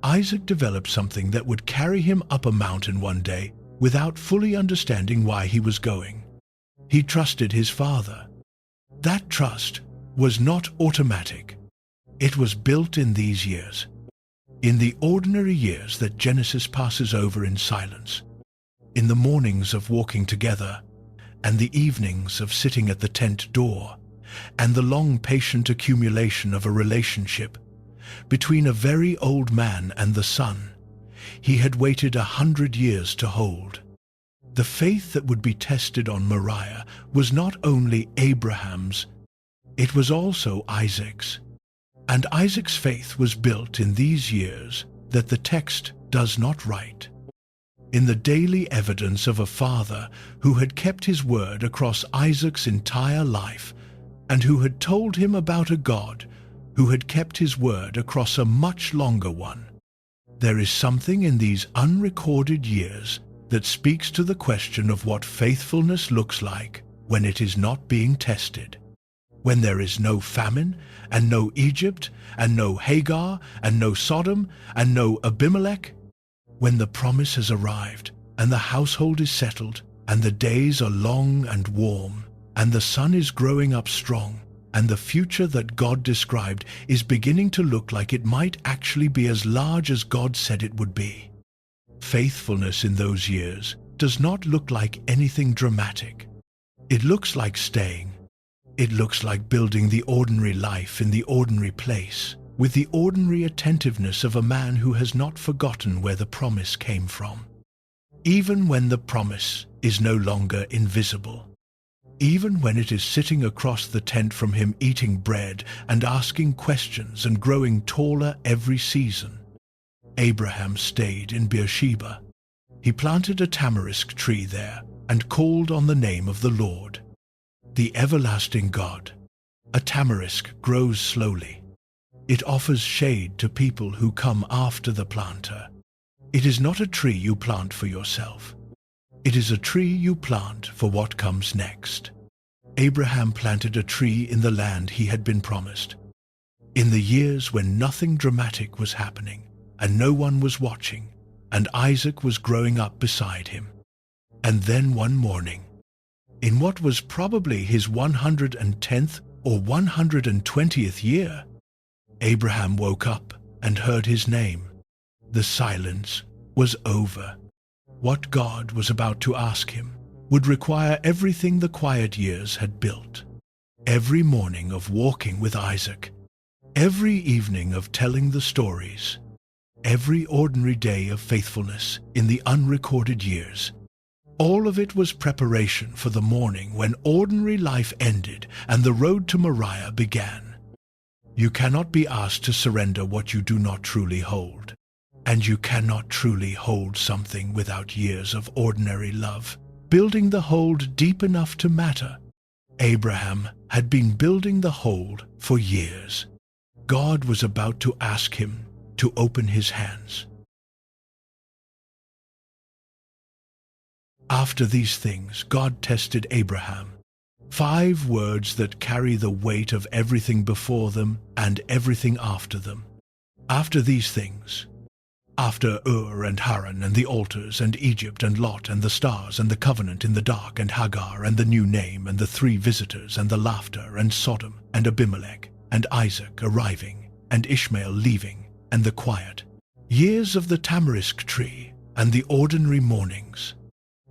Isaac developed something that would carry him up a mountain one day without fully understanding why he was going. He trusted his father. That trust was not automatic. It was built in these years. In the ordinary years that Genesis passes over in silence, in the mornings of walking together, and the evenings of sitting at the tent door, and the long patient accumulation of a relationship between a very old man and the son, he had waited 100 years to hold. The faith that would be tested on Moriah was not only Abraham's, it was also Isaac's. And Isaac's faith was built in these years that the text does not write, in the daily evidence of a father who had kept his word across Isaac's entire life, and who had told him about a God who had kept his word across a much longer one. There is something in these unrecorded years that speaks to the question of what faithfulness looks like when it is not being tested. When there is no famine, and no Egypt, and no Hagar, and no Sodom, and no Abimelech. When the promise has arrived, and the household is settled, and the days are long and warm, and the sun is growing up strong, and the future that God described is beginning to look like it might actually be as large as God said it would be. Faithfulness in those years does not look like anything dramatic. It looks like staying. It looks like building the ordinary life in the ordinary place, with the ordinary attentiveness of a man who has not forgotten where the promise came from. Even when the promise is no longer invisible. Even when it is sitting across the tent from him eating bread and asking questions and growing taller every season. Abraham stayed in Beersheba. He planted a tamarisk tree there and called on the name of the Lord, the everlasting God. A tamarisk grows slowly. It offers shade to people who come after the planter. It is not a tree you plant for yourself. It is a tree you plant for what comes next. Abraham planted a tree in the land he had been promised. In the years when nothing dramatic was happening and no one was watching, and Isaac was growing up beside him. And then one morning, in what was probably his 110th or 120th year, Abraham woke up and heard his name. The silence was over. What God was about to ask him would require everything the quiet years had built. Every morning of walking with Isaac, every evening of telling the stories, every ordinary day of faithfulness in the unrecorded years, all of it was preparation for the morning when ordinary life ended and the road to Moriah began. You cannot be asked to surrender what you do not truly hold, and you cannot truly hold something without years of ordinary love, building the hold deep enough to matter. Abraham had been building the hold for years. God was about to ask him to open his hands. After these things, God tested Abraham. 5 words that carry the weight of everything before them and everything after them. After these things, after Ur and Haran and the altars and Egypt and Lot and the stars and the covenant in the dark and Hagar and the new name and the 3 visitors and the laughter and Sodom and Abimelech and Isaac arriving and Ishmael leaving and the quiet years of the tamarisk tree and the ordinary mornings.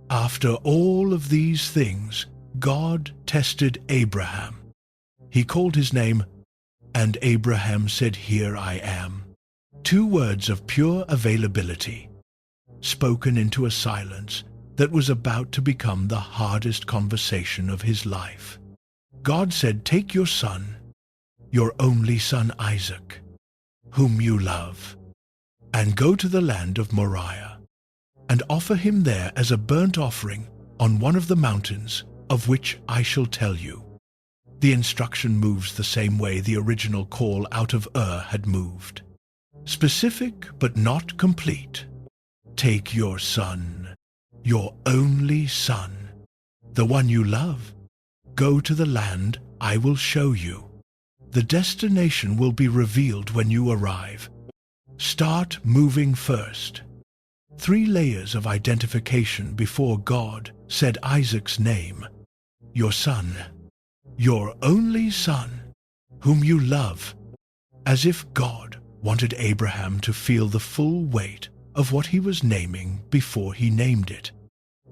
After all of these things, God tested Abraham. He called his name, and Abraham said, "Here I am." 2 words of pure availability, spoken into a silence that was about to become the hardest conversation of his life. God said, "Take your son, your only son Isaac, whom you love, and go to the land of Moriah, and offer him there as a burnt offering on one of the mountains of which I shall tell you." The instruction moves the same way the original call out of Ur had moved. Specific but not complete. Take your son, your only son, the one you love. Go to the land I will show you. The destination will be revealed when you arrive. Start moving first. 3 layers of identification before God said Isaac's name. Your son, your only son, whom you love, as if God wanted Abraham to feel the full weight of what he was naming before he named it,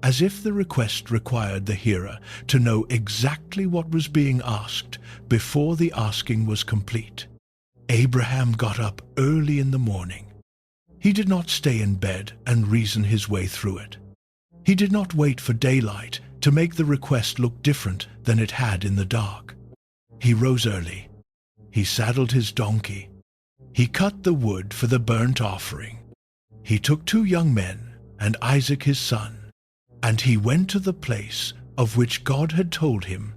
as if the request required the hearer to know exactly what was being asked before the asking was complete. Abraham got up early in the morning. He did not stay in bed and reason his way through it. He did not wait for daylight to make the request look different than it had in the dark. He rose early. He saddled his donkey. He cut the wood for the burnt offering. He took 2 young men and Isaac his son, and he went to the place of which God had told him.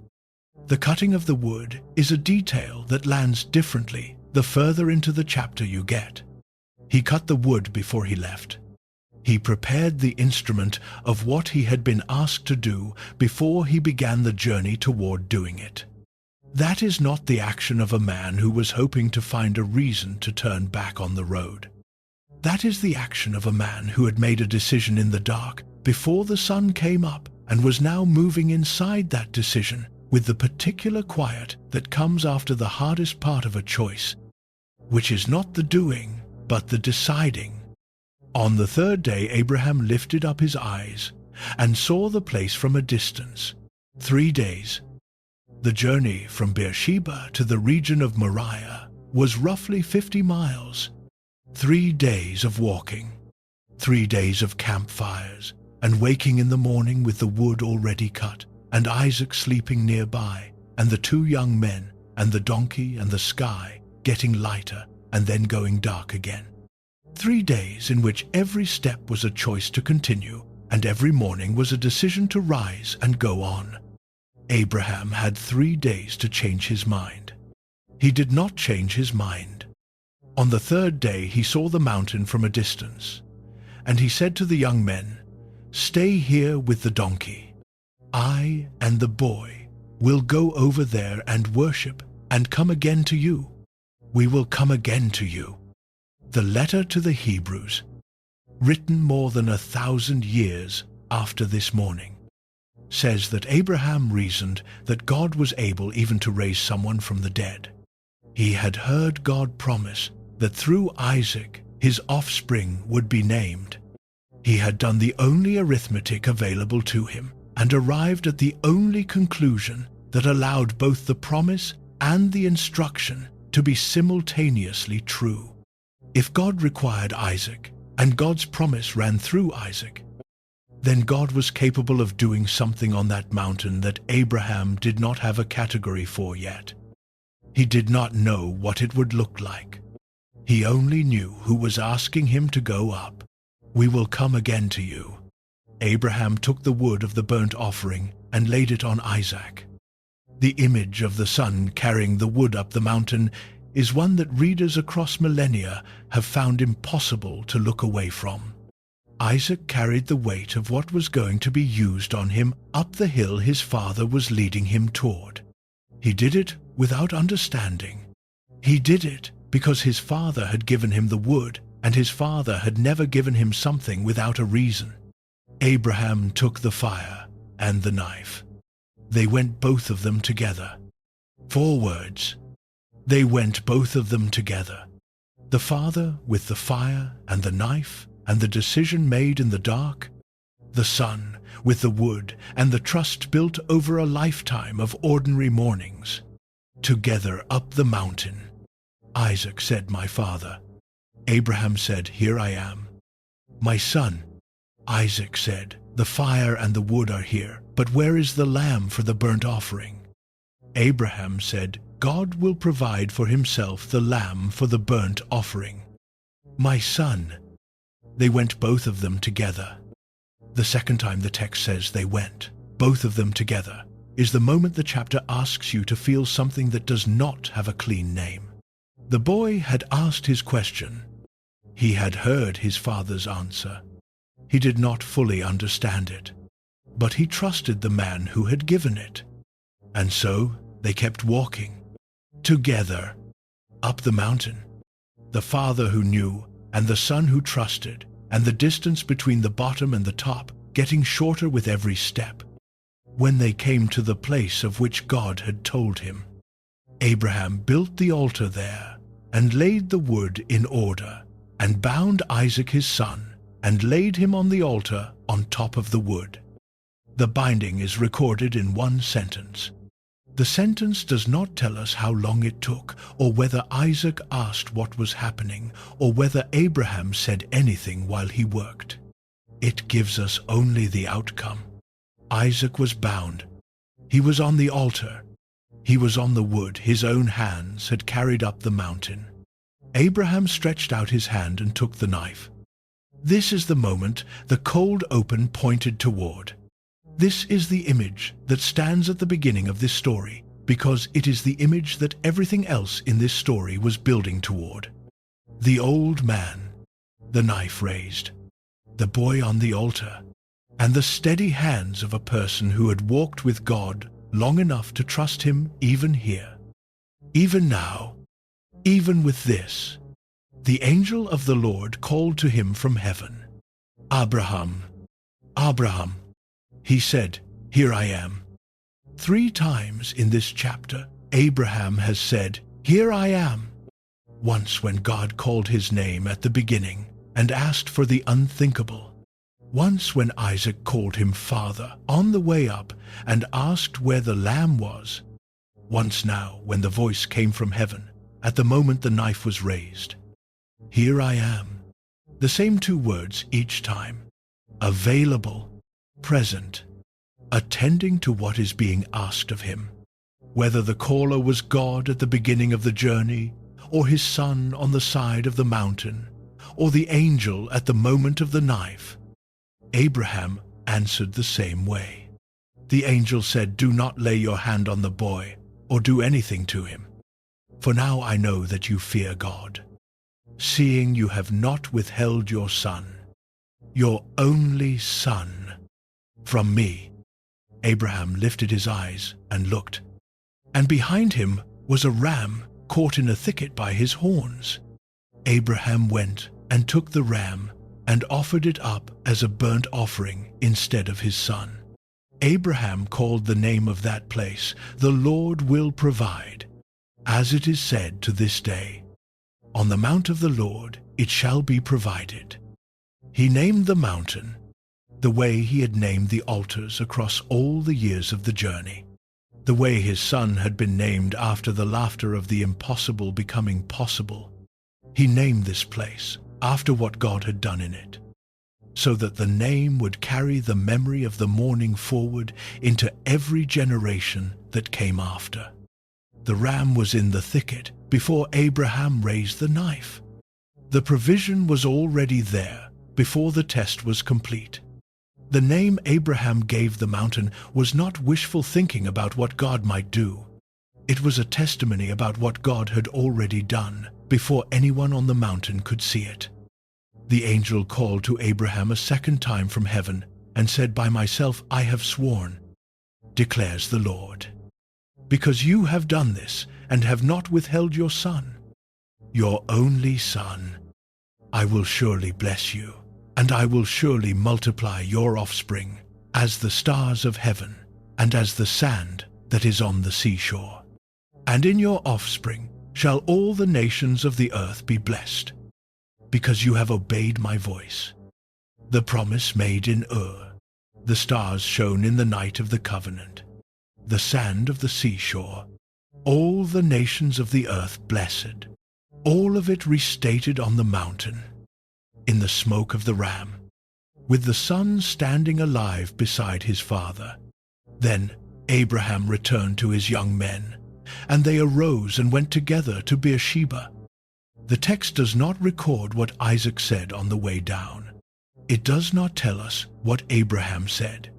The cutting of the wood is a detail that lands differently the further into the chapter you get. He cut the wood before he left. He prepared the instrument of what he had been asked to do before he began the journey toward doing it. That is not the action of a man who was hoping to find a reason to turn back on the road. That is the action of a man who had made a decision in the dark before the sun came up and was now moving inside that decision with the particular quiet that comes after the hardest part of a choice, which is not the doing, but the deciding. On the 3rd day Abraham lifted up his eyes and saw the place from a distance. 3 days. The journey from Beersheba to the region of Moriah was roughly 50 miles. 3 days of walking. 3 days of campfires and waking in the morning with the wood already cut, and Isaac sleeping nearby, and the 2 young men, and the donkey and the sky getting lighter and then going dark again. 3 days in which every step was a choice to continue, and every morning was a decision to rise and go on. Abraham had 3 days to change his mind. He did not change his mind. On the 3rd day he saw the mountain from a distance, and he said to the young men, "Stay here with the donkey. I and the boy We'll go over there and worship and come again to you. We will come again to you. The letter to the Hebrews, written more than 1,000 years after this morning, says that Abraham reasoned that God was able even to raise someone from the dead. He had heard God promise that through Isaac his offspring would be named. He had done the only arithmetic available to him and arrived at the only conclusion that allowed both the promise and the instruction to be simultaneously true. If God required Isaac, and God's promise ran through Isaac, then God was capable of doing something on that mountain that Abraham did not have a category for yet. He did not know what it would look like. He only knew who was asking him to go up. We will come again to you. Abraham took the wood of the burnt offering and laid it on Isaac. The image of the son carrying the wood up the mountain is one that readers across millennia have found impossible to look away from. Isaac carried the weight of what was going to be used on him up the hill his father was leading him toward. He did it without understanding. He did it because his father had given him the wood, and his father had never given him something without a reason. Abraham took the fire and the knife. They went both of them together. 4 words. They went both of them together. The father with the fire and the knife and the decision made in the dark. The son with the wood and the trust built over a lifetime of ordinary mornings. Together up the mountain. Isaac said, "My father." Abraham said, "Here I am." "My son." Isaac said, "The fire and the wood are here, but where is the lamb for the burnt offering?" Abraham said, "God will provide for himself the lamb for the burnt offering." "My son." They went both of them together. The second time the text says they went, both of them together, is the moment the chapter asks you to feel something that does not have a clean name. The boy had asked his question. He had heard his father's answer. He did not fully understand it, but he trusted the man who had given it. And so they kept walking, together, up the mountain. The father who knew, and the son who trusted, and the distance between the bottom and the top getting shorter with every step. When they came to the place of which God had told him, Abraham built the altar there, and laid the wood in order, and bound Isaac his son, and laid him on the altar on top of the wood. The binding is recorded in one sentence. The sentence does not tell us how long it took, or whether Isaac asked what was happening, or whether Abraham said anything while he worked. It gives us only the outcome. Isaac was bound. He was on the altar. He was on the wood his own hands had carried up the mountain. Abraham stretched out his hand and took the knife. This is the moment the cold open pointed toward. This is the image that stands at the beginning of this story, because it is the image that everything else in this story was building toward. The old man, the knife raised, the boy on the altar, and the steady hands of a person who had walked with God long enough to trust him even here. Even now, even with this, the angel of the Lord called to him from heaven, "Abraham, Abraham." He said, "Here I am." 3 times in this chapter, Abraham has said, "Here I am." Once when God called his name at the beginning and asked for the unthinkable. Once when Isaac called him father on the way up and asked where the lamb was. Once now when the voice came from heaven at the moment the knife was raised. Here I am. The same 2 words each time. Available, present, attending to what is being asked of him. Whether the caller was God at the beginning of the journey, or his son on the side of the mountain, or the angel at the moment of the knife, Abraham answered the same way. The angel said, "Do not lay your hand on the boy, or do anything to him. For now I know that you fear God, seeing you have not withheld your son, your only son, from me." Abraham lifted his eyes and looked, and behind him was a ram caught in a thicket by his horns. Abraham went and took the ram and offered it up as a burnt offering instead of his son. Abraham called the name of that place, "The Lord will provide," as it is said to this day, "On the mount of the Lord it shall be provided." He named the mountain the way he had named the altars across all the years of the journey, the way his son had been named after the laughter of the impossible becoming possible. He named this place after what God had done in it, so that the name would carry the memory of the morning forward into every generation that came after. The ram was in the thicket before Abraham raised the knife. The provision was already there before the test was complete. The name Abraham gave the mountain was not wishful thinking about what God might do. It was a testimony about what God had already done before anyone on the mountain could see it. The angel called to Abraham a second time from heaven and said, "By myself I have sworn, declares the Lord, because you have done this and have not withheld your son, your only son. I will surely bless you, and I will surely multiply your offspring as the stars of heaven and as the sand that is on the seashore. And in your offspring shall all the nations of the earth be blessed, because you have obeyed my voice." The promise made in Ur, the stars shone in the night of the covenant, the sand of the seashore, all the nations of the earth blessed, all of it restated on the mountain, in the smoke of the ram, with the son standing alive beside his father. Then Abraham returned to his young men, and they arose and went together to Beersheba. The text does not record what Isaac said on the way down. It does not tell us what Abraham said.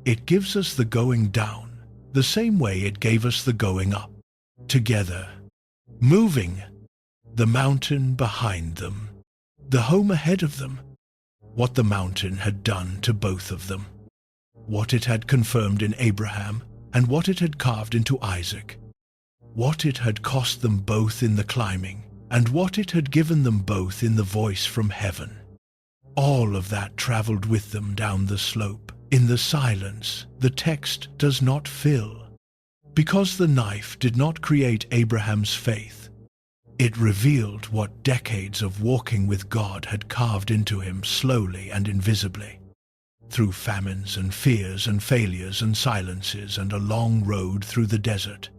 It gives us the going down, the same way it gave us the going up, together, moving, the mountain behind them, the home ahead of them, what the mountain had done to both of them, what it had confirmed in Abraham and what it had carved into Isaac, what it had cost them both in the climbing, and what it had given them both in the voice from heaven. All of that traveled with them down the slope, in the silence the text does not fill. Because the knife did not create Abraham's faith, it revealed what decades of walking with God had carved into him slowly and invisibly, through famines and fears and failures and silences and a long road through the desert.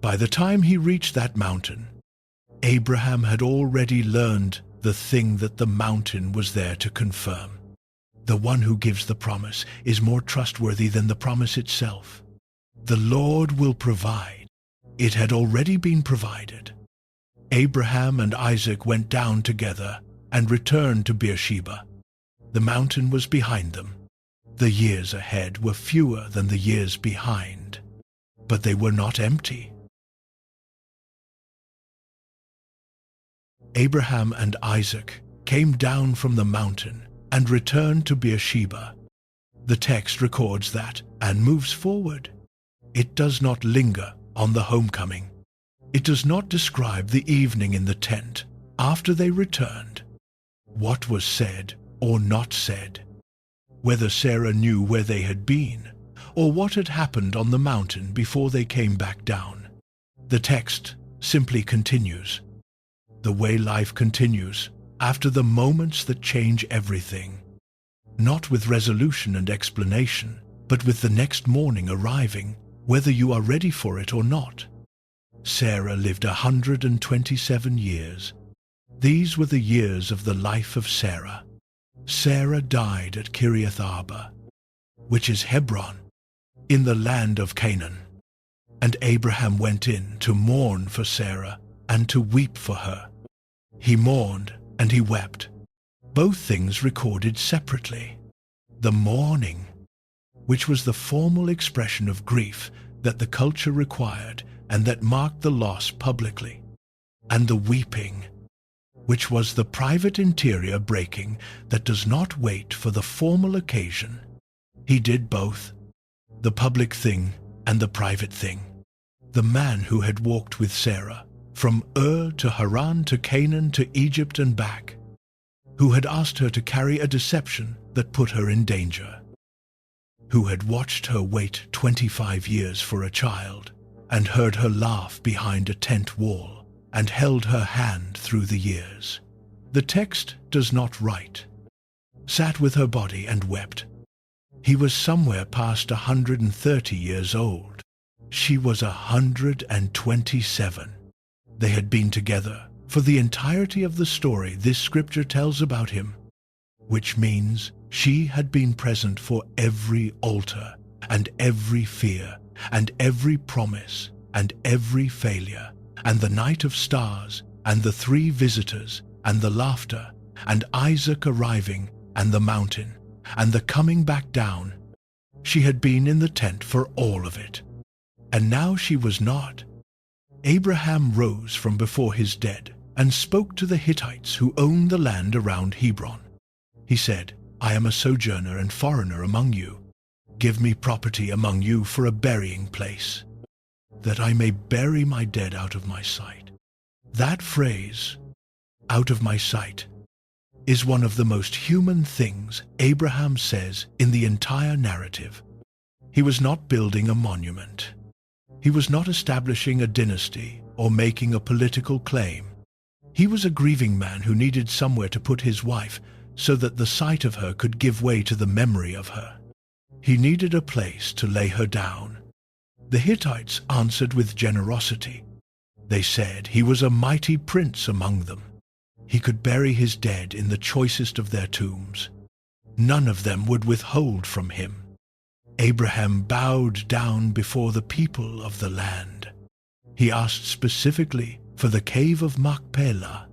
By the time he reached that mountain, Abraham had already learned the thing that the mountain was there to confirm. The one who gives the promise is more trustworthy than the promise itself. The Lord will provide. It had already been provided. Abraham and Isaac went down together and returned to Beersheba. The mountain was behind them. The years ahead were fewer than the years behind, but they were not empty. Abraham and Isaac came down from the mountain and returned to Beersheba. The text records that and moves forward. It does not linger on the homecoming. It does not describe the evening in the tent after they returned, what was said or not said, whether Sarah knew where they had been, or what had happened on the mountain before they came back down. The text simply continues, the way life continues after the moments that change everything, not with resolution and explanation, but with the next morning arriving, whether you are ready for it or not. Sarah lived 127 years. These were the years of the life of Sarah. Sarah died at Kiriath Arba, which is Hebron, in the land of Canaan. And Abraham went in to mourn for Sarah and to weep for her. He mourned and he wept, both things recorded separately. The mourning, which was the formal expression of grief that the culture required and that marked the loss publicly, and the weeping, which was the private interior breaking that does not wait for the formal occasion. He did both. the public thing and the private thing. The man who had walked with Sarah, from Ur to Haran to Canaan to Egypt and back, who had asked her to carry a deception that put her in danger, who had watched her wait 25 years for a child, and heard her laugh behind a tent wall, and held her hand through the years. The text does not write, sat with her body and wept. He was somewhere past 130 years old. She was 127. They had been together for the entirety of the story this scripture tells about him, which means she had been present for every altar and every fear and every promise and every failure, and the night of stars and the 3 visitors and the laughter and Isaac arriving and the mountain and the coming back down. She had been in the tent for all of it. And now she was not. Abraham rose from before his dead and spoke to the Hittites who owned the land around Hebron. He said, I am a sojourner and foreigner among you. Give me property among you for a burying place, that I may bury my dead out of my sight. That phrase, out of my sight, is one of the most human things Abraham says in the entire narrative. He was not building a monument. He was not establishing a dynasty or making a political claim. He was a grieving man who needed somewhere to put his wife so that the sight of her could give way to the memory of her. He needed a place to lay her down. The Hittites answered with generosity. They said he was a mighty prince among them. He could bury his dead in the choicest of their tombs. None of them would withhold from him. Abraham bowed down before the people of the land. He asked specifically for the cave of Machpelah,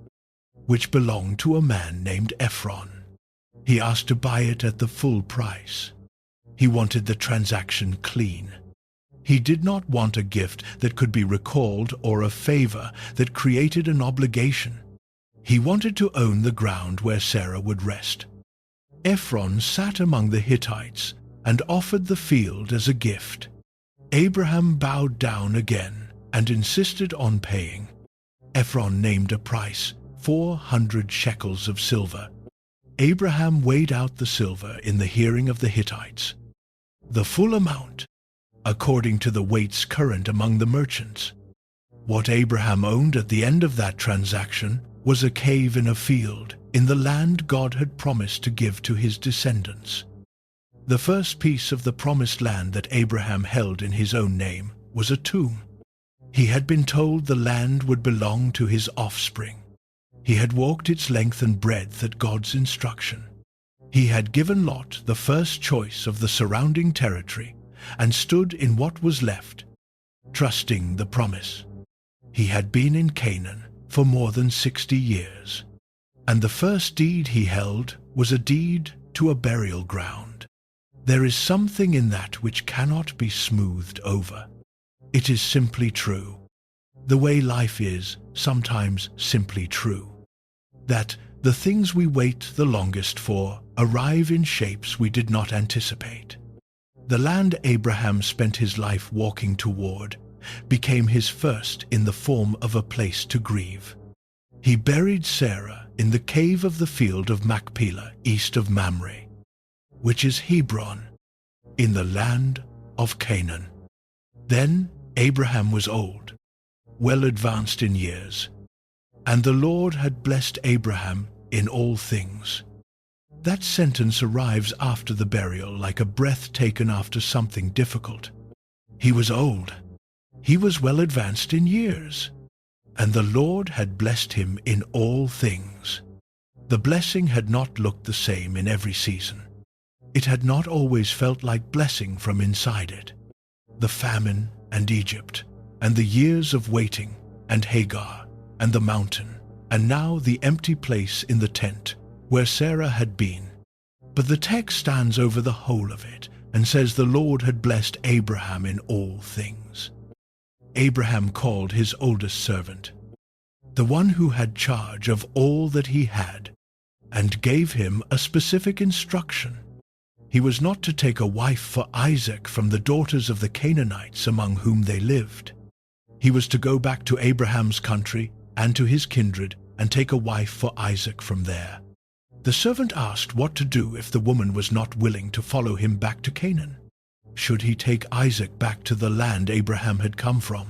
which belonged to a man named Ephron. He asked to buy it at the full price. He wanted the transaction clean. He did not want a gift that could be recalled or a favor that created an obligation. He wanted to own the ground where Sarah would rest. Ephron sat among the Hittites and offered the field as a gift. Abraham bowed down again and insisted on paying. Ephron named a price, 400 shekels of silver. Abraham weighed out the silver in the hearing of the Hittites. The full amount, according to the weights current among the merchants. What Abraham owned at the end of that transaction was a cave in a field in the land God had promised to give to his descendants. The first piece of the promised land that Abraham held in his own name was a tomb. He had been told the land would belong to his offspring. He had walked its length and breadth at God's instruction. He had given Lot the first choice of the surrounding territory and stood in what was left, trusting the promise. He had been in Canaan for more than 60 years, and the first deed he held was a deed to a burial ground. There is something in that which cannot be smoothed over. It is simply true. The way life is sometimes simply true. That the things we wait the longest for arrive in shapes we did not anticipate. The land Abraham spent his life walking toward became his first in the form of a place to grieve. He buried Sarah in the cave of the field of Machpelah east of Mamre, which is Hebron, in the land of Canaan. Then Abraham was old, well advanced in years, and the Lord had blessed Abraham in all things. That sentence arrives after the burial like a breath taken after something difficult. He was old. He was well advanced in years, and the Lord had blessed him in all things. The blessing had not looked the same in every season. It had not always felt like blessing from inside it. The famine and Egypt, and the years of waiting, and Hagar, and the mountain, and now the empty place in the tent where Sarah had been. But the text stands over the whole of it and says the Lord had blessed Abraham in all things. Abraham called his oldest servant, the one who had charge of all that he had, and gave him a specific instruction. He was not to take a wife for Isaac from the daughters of the Canaanites among whom they lived. He was to go back to Abraham's country and to his kindred and take a wife for Isaac from there. The servant asked what to do if the woman was not willing to follow him back to Canaan. Should he take Isaac back to the land Abraham had come from?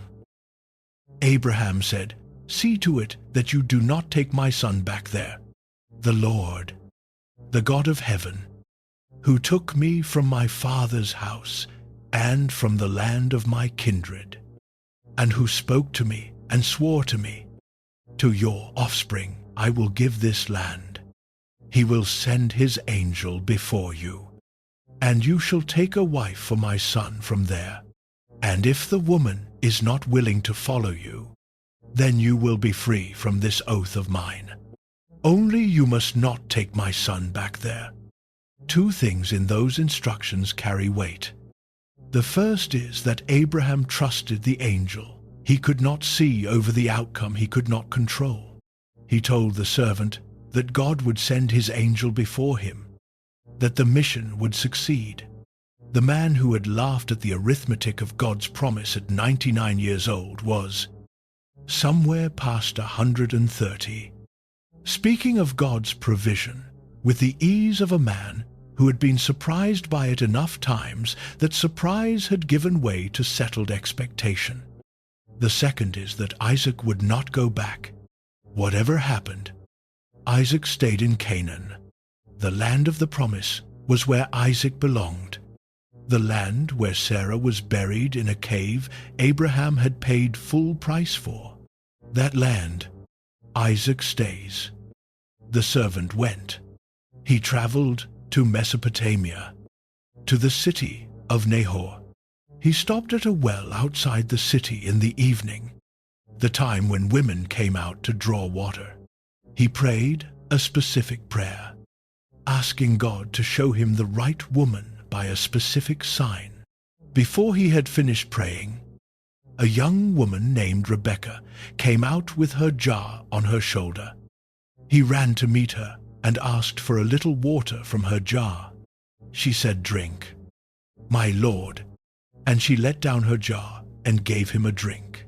Abraham said, "See to it that you do not take my son back there. The Lord, the God of heaven, who took me from my father's house and from the land of my kindred, and who spoke to me and swore to me, 'To your offspring I will give this land.' He will send his angel before you, and you shall take a wife for my son from there. And if the woman is not willing to follow you, then you will be free from this oath of mine. Only you must not take my son back there." Two things in those instructions carry weight. The first is that Abraham trusted the angel. He could not see over the outcome he could not control. He told the servant that God would send his angel before him, that the mission would succeed. The man who had laughed at the arithmetic of God's promise at 99 years old was somewhere past 130. Speaking of God's provision, with the ease of a man who had been surprised by it enough times that surprise had given way to settled expectation. The second is that Isaac would not go back. Whatever happened, Isaac stayed in Canaan. The land of the promise was where Isaac belonged. The land where Sarah was buried in a cave Abraham had paid full price for. That land, Isaac stays. The servant went. He traveled to Mesopotamia, to the city of Nahor. He stopped at a well outside the city in the evening, the time when women came out to draw water. He prayed a specific prayer, asking God to show him the right woman by a specific sign. Before he had finished praying, a young woman named Rebecca came out with her jar on her shoulder. He ran to meet her and asked for a little water from her jar. She said, "Drink, my lord," and she let down her jar and gave him a drink.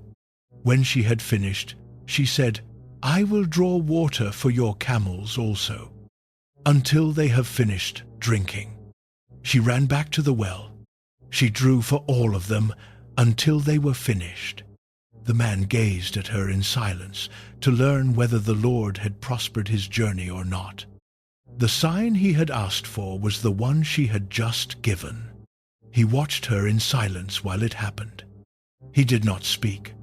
When she had finished, she said, "I will draw water for your camels also, until they have finished drinking." She ran back to the well. She drew for all of them until they were finished. The man gazed at her in silence to learn whether the Lord had prospered his journey or not. The sign he had asked for was the one she had just given. He watched her in silence while it happened. He did not speak.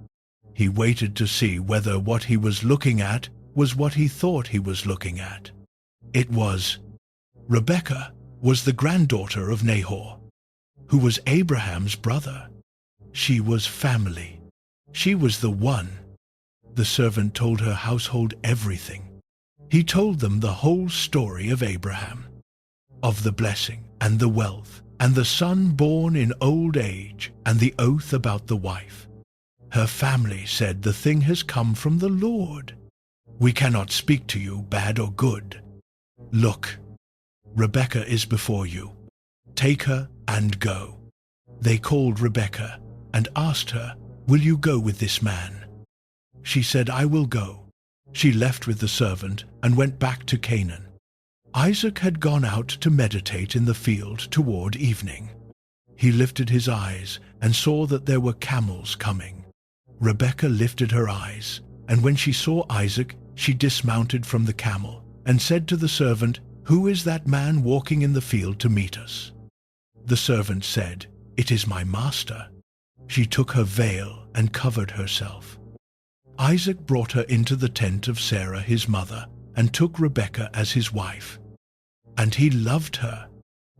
He waited to see whether what he was looking at was what he thought he was looking at. It was. Rebecca was the granddaughter of Nahor, who was Abraham's brother. She was family. She was the one. The servant told her household everything. He told them the whole story of Abraham, of the blessing and the wealth, and the son born in old age, and the oath about the wife. Her family said, "The thing has come from the Lord. We cannot speak to you bad or good. Look, Rebecca is before you. Take her and go." They called Rebecca and asked her, "Will you go with this man?" She said, "I will go." She left with the servant and went back to Canaan. Isaac had gone out to meditate in the field toward evening. He lifted his eyes and saw that there were camels coming. Rebecca lifted her eyes, and when she saw Isaac, she dismounted from the camel and said to the servant, "Who is that man walking in the field to meet us?" The servant said, "It is my master." She took her veil and covered herself. Isaac brought her into the tent of Sarah his mother and took Rebekah as his wife. And he loved her.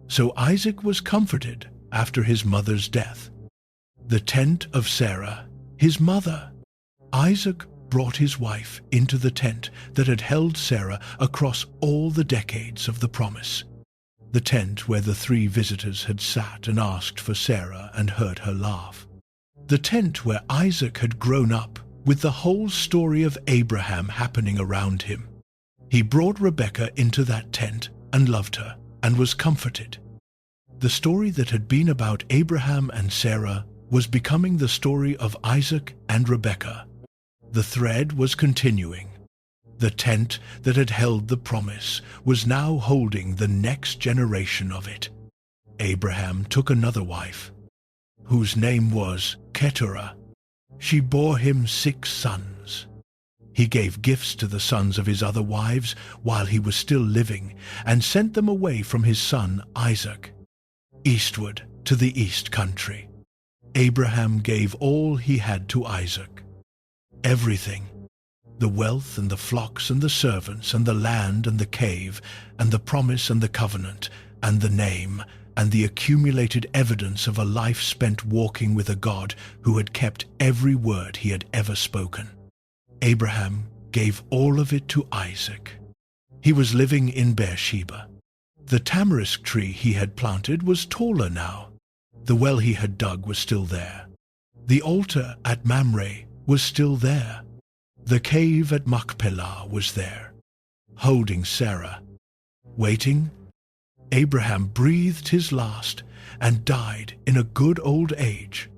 So Isaac was comforted after his mother's death. The tent of Sarah, his mother. Isaac brought his wife into the tent that had held Sarah across all the decades of the promise. The tent where the 3 visitors had sat and asked for Sarah and heard her laugh. The tent where Isaac had grown up with the whole story of Abraham happening around him. He brought Rebekah into that tent and loved her and was comforted. The story that had been about Abraham and Sarah was becoming the story of Isaac and Rebekah. The thread was continuing. The tent that had held the promise was now holding the next generation of it. Abraham took another wife, whose name was Keturah. She bore him 6 sons. He gave gifts to the sons of his other wives while he was still living, and sent them away from his son Isaac, eastward to the east country. Abraham gave all he had to Isaac. Everything. The wealth and the flocks and the servants and the land and the cave and the promise and the covenant and the name and the accumulated evidence of a life spent walking with a God who had kept every word he had ever spoken. Abraham gave all of it to Isaac. He was living in Beersheba. The tamarisk tree he had planted was taller now. The well he had dug was still there. The altar at Mamre was still there. The cave at Machpelah was there, holding Sarah. Waiting, Abraham breathed his last and died in a good old age,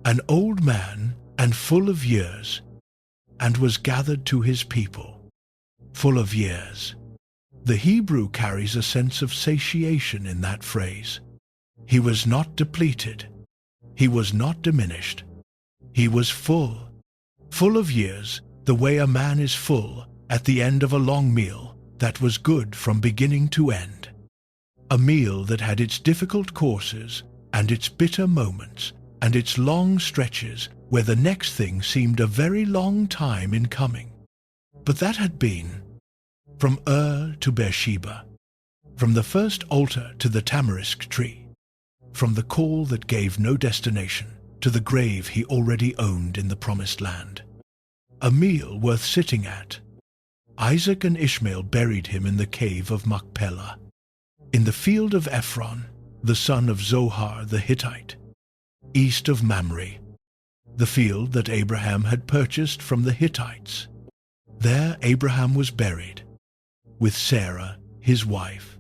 an old man and full of years, and was gathered to his people, full of years. The Hebrew carries a sense of satiation in that phrase. He was not depleted. He was not diminished. He was full, full of years, the way a man is full at the end of a long meal that was good from beginning to end. A meal that had its difficult courses and its bitter moments and its long stretches where the next thing seemed a very long time in coming. But that had been from Ur to Beersheba, from the first altar to the tamarisk tree, from the call that gave no destination to the grave he already owned in the promised land. A meal worth sitting at. Isaac and Ishmael buried him in the cave of Machpelah, in the field of Ephron, the son of Zohar the Hittite, east of Mamre, the field that Abraham had purchased from the Hittites. There Abraham was buried, with Sarah, his wife.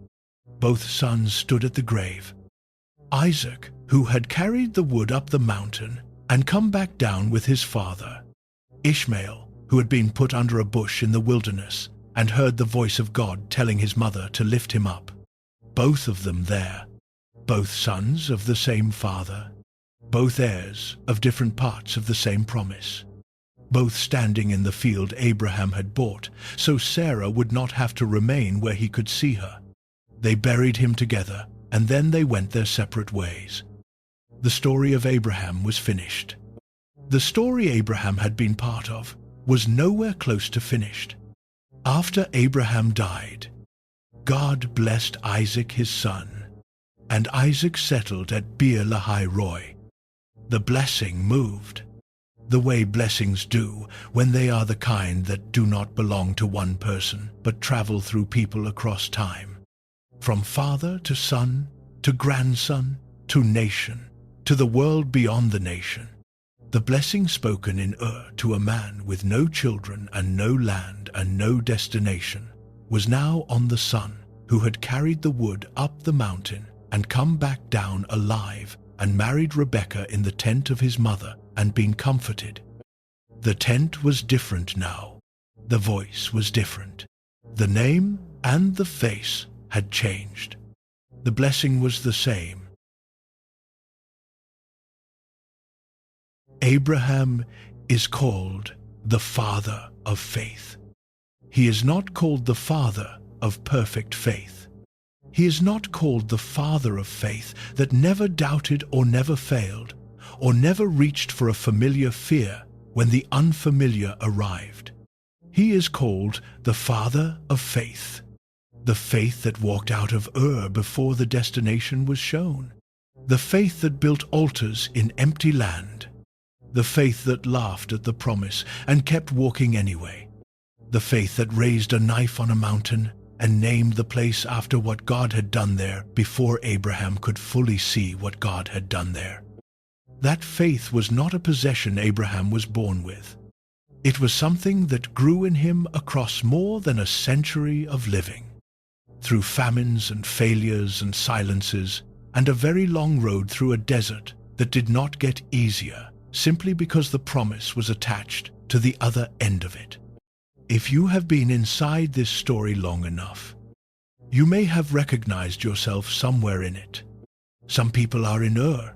Both sons stood at the grave. Isaac, who had carried the wood up the mountain and come back down with his father. Ishmael, who had been put under a bush in the wilderness and heard the voice of God telling his mother to lift him up. Both of them there, both sons of the same father, both heirs of different parts of the same promise, both standing in the field Abraham had bought, so Sarah would not have to remain where he could see her. They buried him together, and then they went their separate ways. The story of Abraham was finished. The story Abraham had been part of was nowhere close to finished. After Abraham died, God blessed Isaac his son, and Isaac settled at Beer Lahai Roi. The blessing moved, the way blessings do when they are the kind that do not belong to one person, but travel through people across time. From father to son, to grandson, to nation, to the world beyond the nation. The blessing spoken in Ur to a man with no children and no land and no destination was now on the son who had carried the wood up the mountain and come back down alive and married Rebekah in the tent of his mother and been comforted. The tent was different now. The voice was different. The name and the face had changed. The blessing was the same. Abraham is called the father of faith. He is not called the father of perfect faith. He is not called the father of faith that never doubted or never failed, or never reached for a familiar fear when the unfamiliar arrived. He is called the father of faith, the faith that walked out of Ur before the destination was shown, the faith that built altars in empty land, the faith that laughed at the promise and kept walking anyway, the faith that raised a knife on a mountain and named the place after what God had done there before Abraham could fully see what God had done there. That faith was not a possession Abraham was born with. It was something that grew in him across more than a century of living. Through famines and failures and silences, and a very long road through a desert that did not get easier simply because the promise was attached to the other end of it. If you have been inside this story long enough, you may have recognized yourself somewhere in it. Some people are in Ur.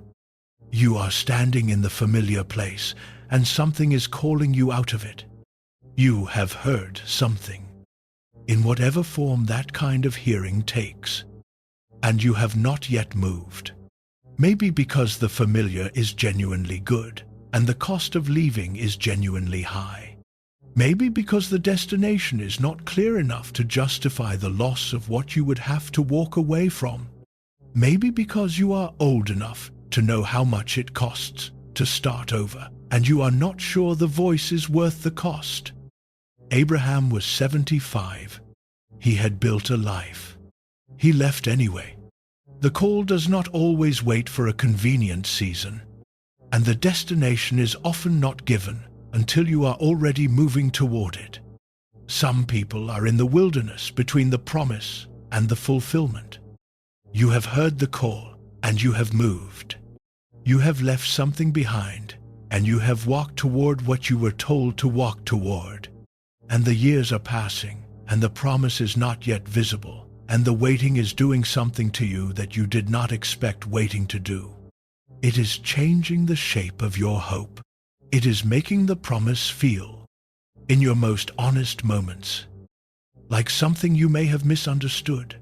You are standing in the familiar place, and something is calling you out of it. You have heard something, in whatever form that kind of hearing takes, and you have not yet moved. Maybe because the familiar is genuinely good, and the cost of leaving is genuinely high. Maybe because the destination is not clear enough to justify the loss of what you would have to walk away from. Maybe because you are old enough to know how much it costs to start over, and you are not sure the voice is worth the cost. Abraham was 75. He had built a life. He left anyway. The call does not always wait for a convenient season, and the destination is often not given until you are already moving toward it. Some people are in the wilderness between the promise and the fulfillment. You have heard the call, and you have moved. You have left something behind, and you have walked toward what you were told to walk toward. And the years are passing, and the promise is not yet visible, and the waiting is doing something to you that you did not expect waiting to do. It is changing the shape of your hope. It is making the promise feel, in your most honest moments, like something you may have misunderstood.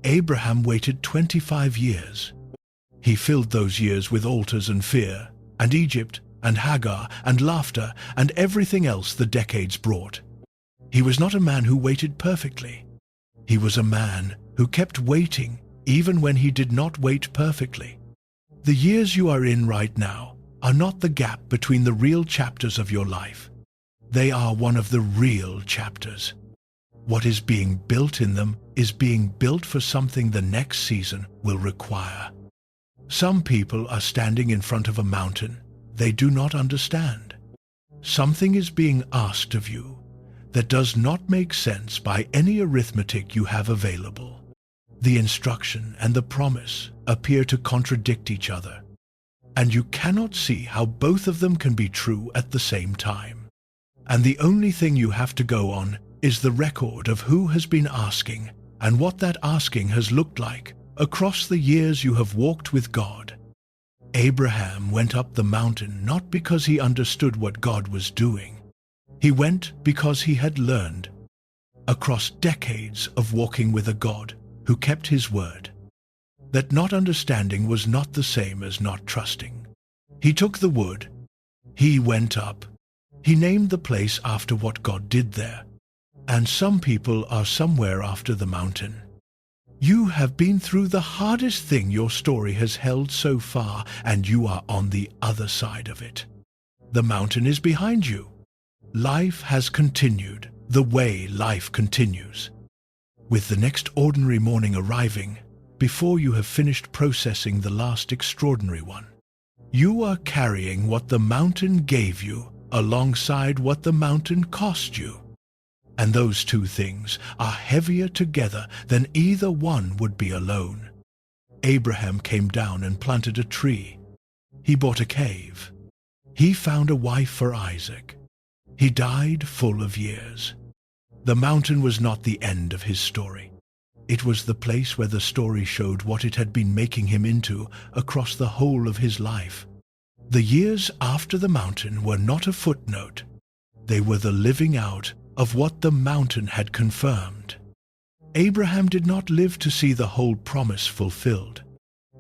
Abraham waited 25 years. He filled those years with altars and fear, and Egypt, and Hagar, and laughter, and everything else the decades brought. He was not a man who waited perfectly. He was a man who kept waiting even when he did not wait perfectly. The years you are in right now are not the gap between the real chapters of your life. They are one of the real chapters. What is being built in them is being built for something the next season will require. Some people are standing in front of a mountain they do not understand. Something is being asked of you that does not make sense by any arithmetic you have available. The instruction and the promise appear to contradict each other, and you cannot see how both of them can be true at the same time. And the only thing you have to go on is the record of who has been asking and what that asking has looked like across the years you have walked with God. Abraham went up the mountain not because he understood what God was doing. He went because he had learned, across decades of walking with a God who kept his word, that not understanding was not the same as not trusting. He took the wood. He went up. He named the place after what God did there. And some people are somewhere after the mountain. You have been through the hardest thing your story has held so far, and you are on the other side of it. The mountain is behind you. Life has continued the way life continues. With the next ordinary morning arriving, before you have finished processing the last extraordinary one, you are carrying what the mountain gave you alongside what the mountain cost you. And those two things are heavier together than either one would be alone. Abraham came down and planted a tree. He bought a cave. He found a wife for Isaac. He died full of years. The mountain was not the end of his story. It was the place where the story showed what it had been making him into across the whole of his life. The years after the mountain were not a footnote. They were the living out of what the mountain had confirmed. Abraham did not live to see the whole promise fulfilled.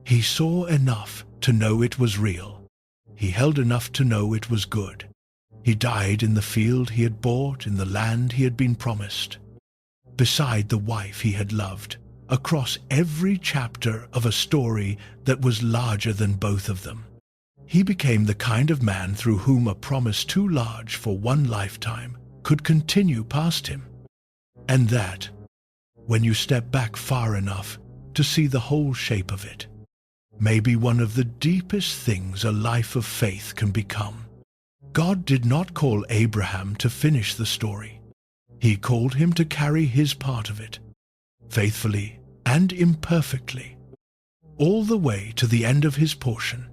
He saw enough to know it was real. He held enough to know it was good. He died in the field he had bought, in the land he had been promised, beside the wife he had loved, across every chapter of a story that was larger than both of them. He became the kind of man through whom a promise too large for one lifetime could continue past him. And that, when you step back far enough to see the whole shape of it, may be one of the deepest things a life of faith can become. God did not call Abraham to finish the story. He called him to carry his part of it, faithfully and imperfectly. all the way to the end of his portion,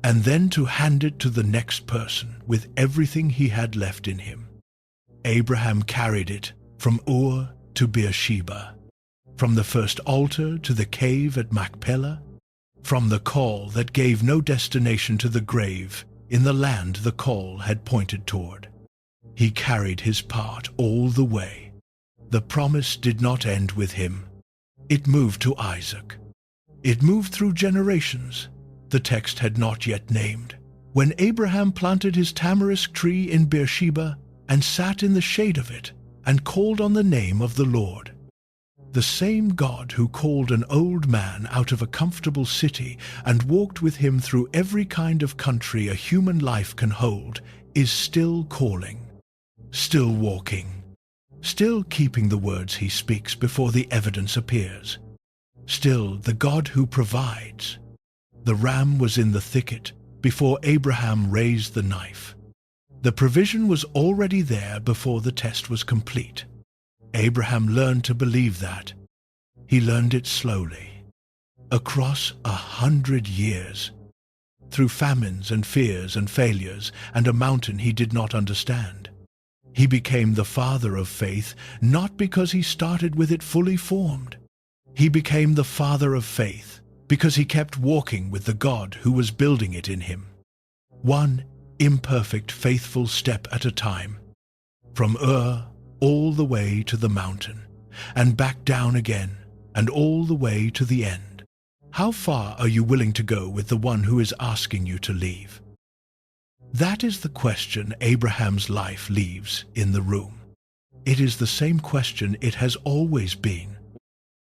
and then to hand it to the next person with everything he had left in him. Abraham carried it from Ur to Beersheba, from the first altar to the cave at Machpelah, from the call that gave no destination to the grave in the land the call had pointed toward. He carried his part all the way. The promise did not end with him. It moved to Isaac. It moved through generations the text had not yet named. When Abraham planted his tamarisk tree in Beersheba and sat in the shade of it and called on the name of the Lord, the same God who called an old man out of a comfortable city and walked with him through every kind of country a human life can hold is still calling, still walking, still keeping the words he speaks before the evidence appears, still the God who provides. The ram was in the thicket before Abraham raised the knife. The provision was already there before the test was complete. Abraham learned to believe that. He learned it slowly, across 100 years, through famines and fears and failures and a mountain he did not understand. He became the father of faith not because he started with it fully formed. He became the father of faith because he kept walking with the God who was building it in him, one imperfect, faithful step at a time, from Ur all the way to the mountain, and back down again, and all the way to the end. How far are you willing to go with the one who is asking you to leave? That is the question Abraham's life leaves in the room. It is the same question it has always been.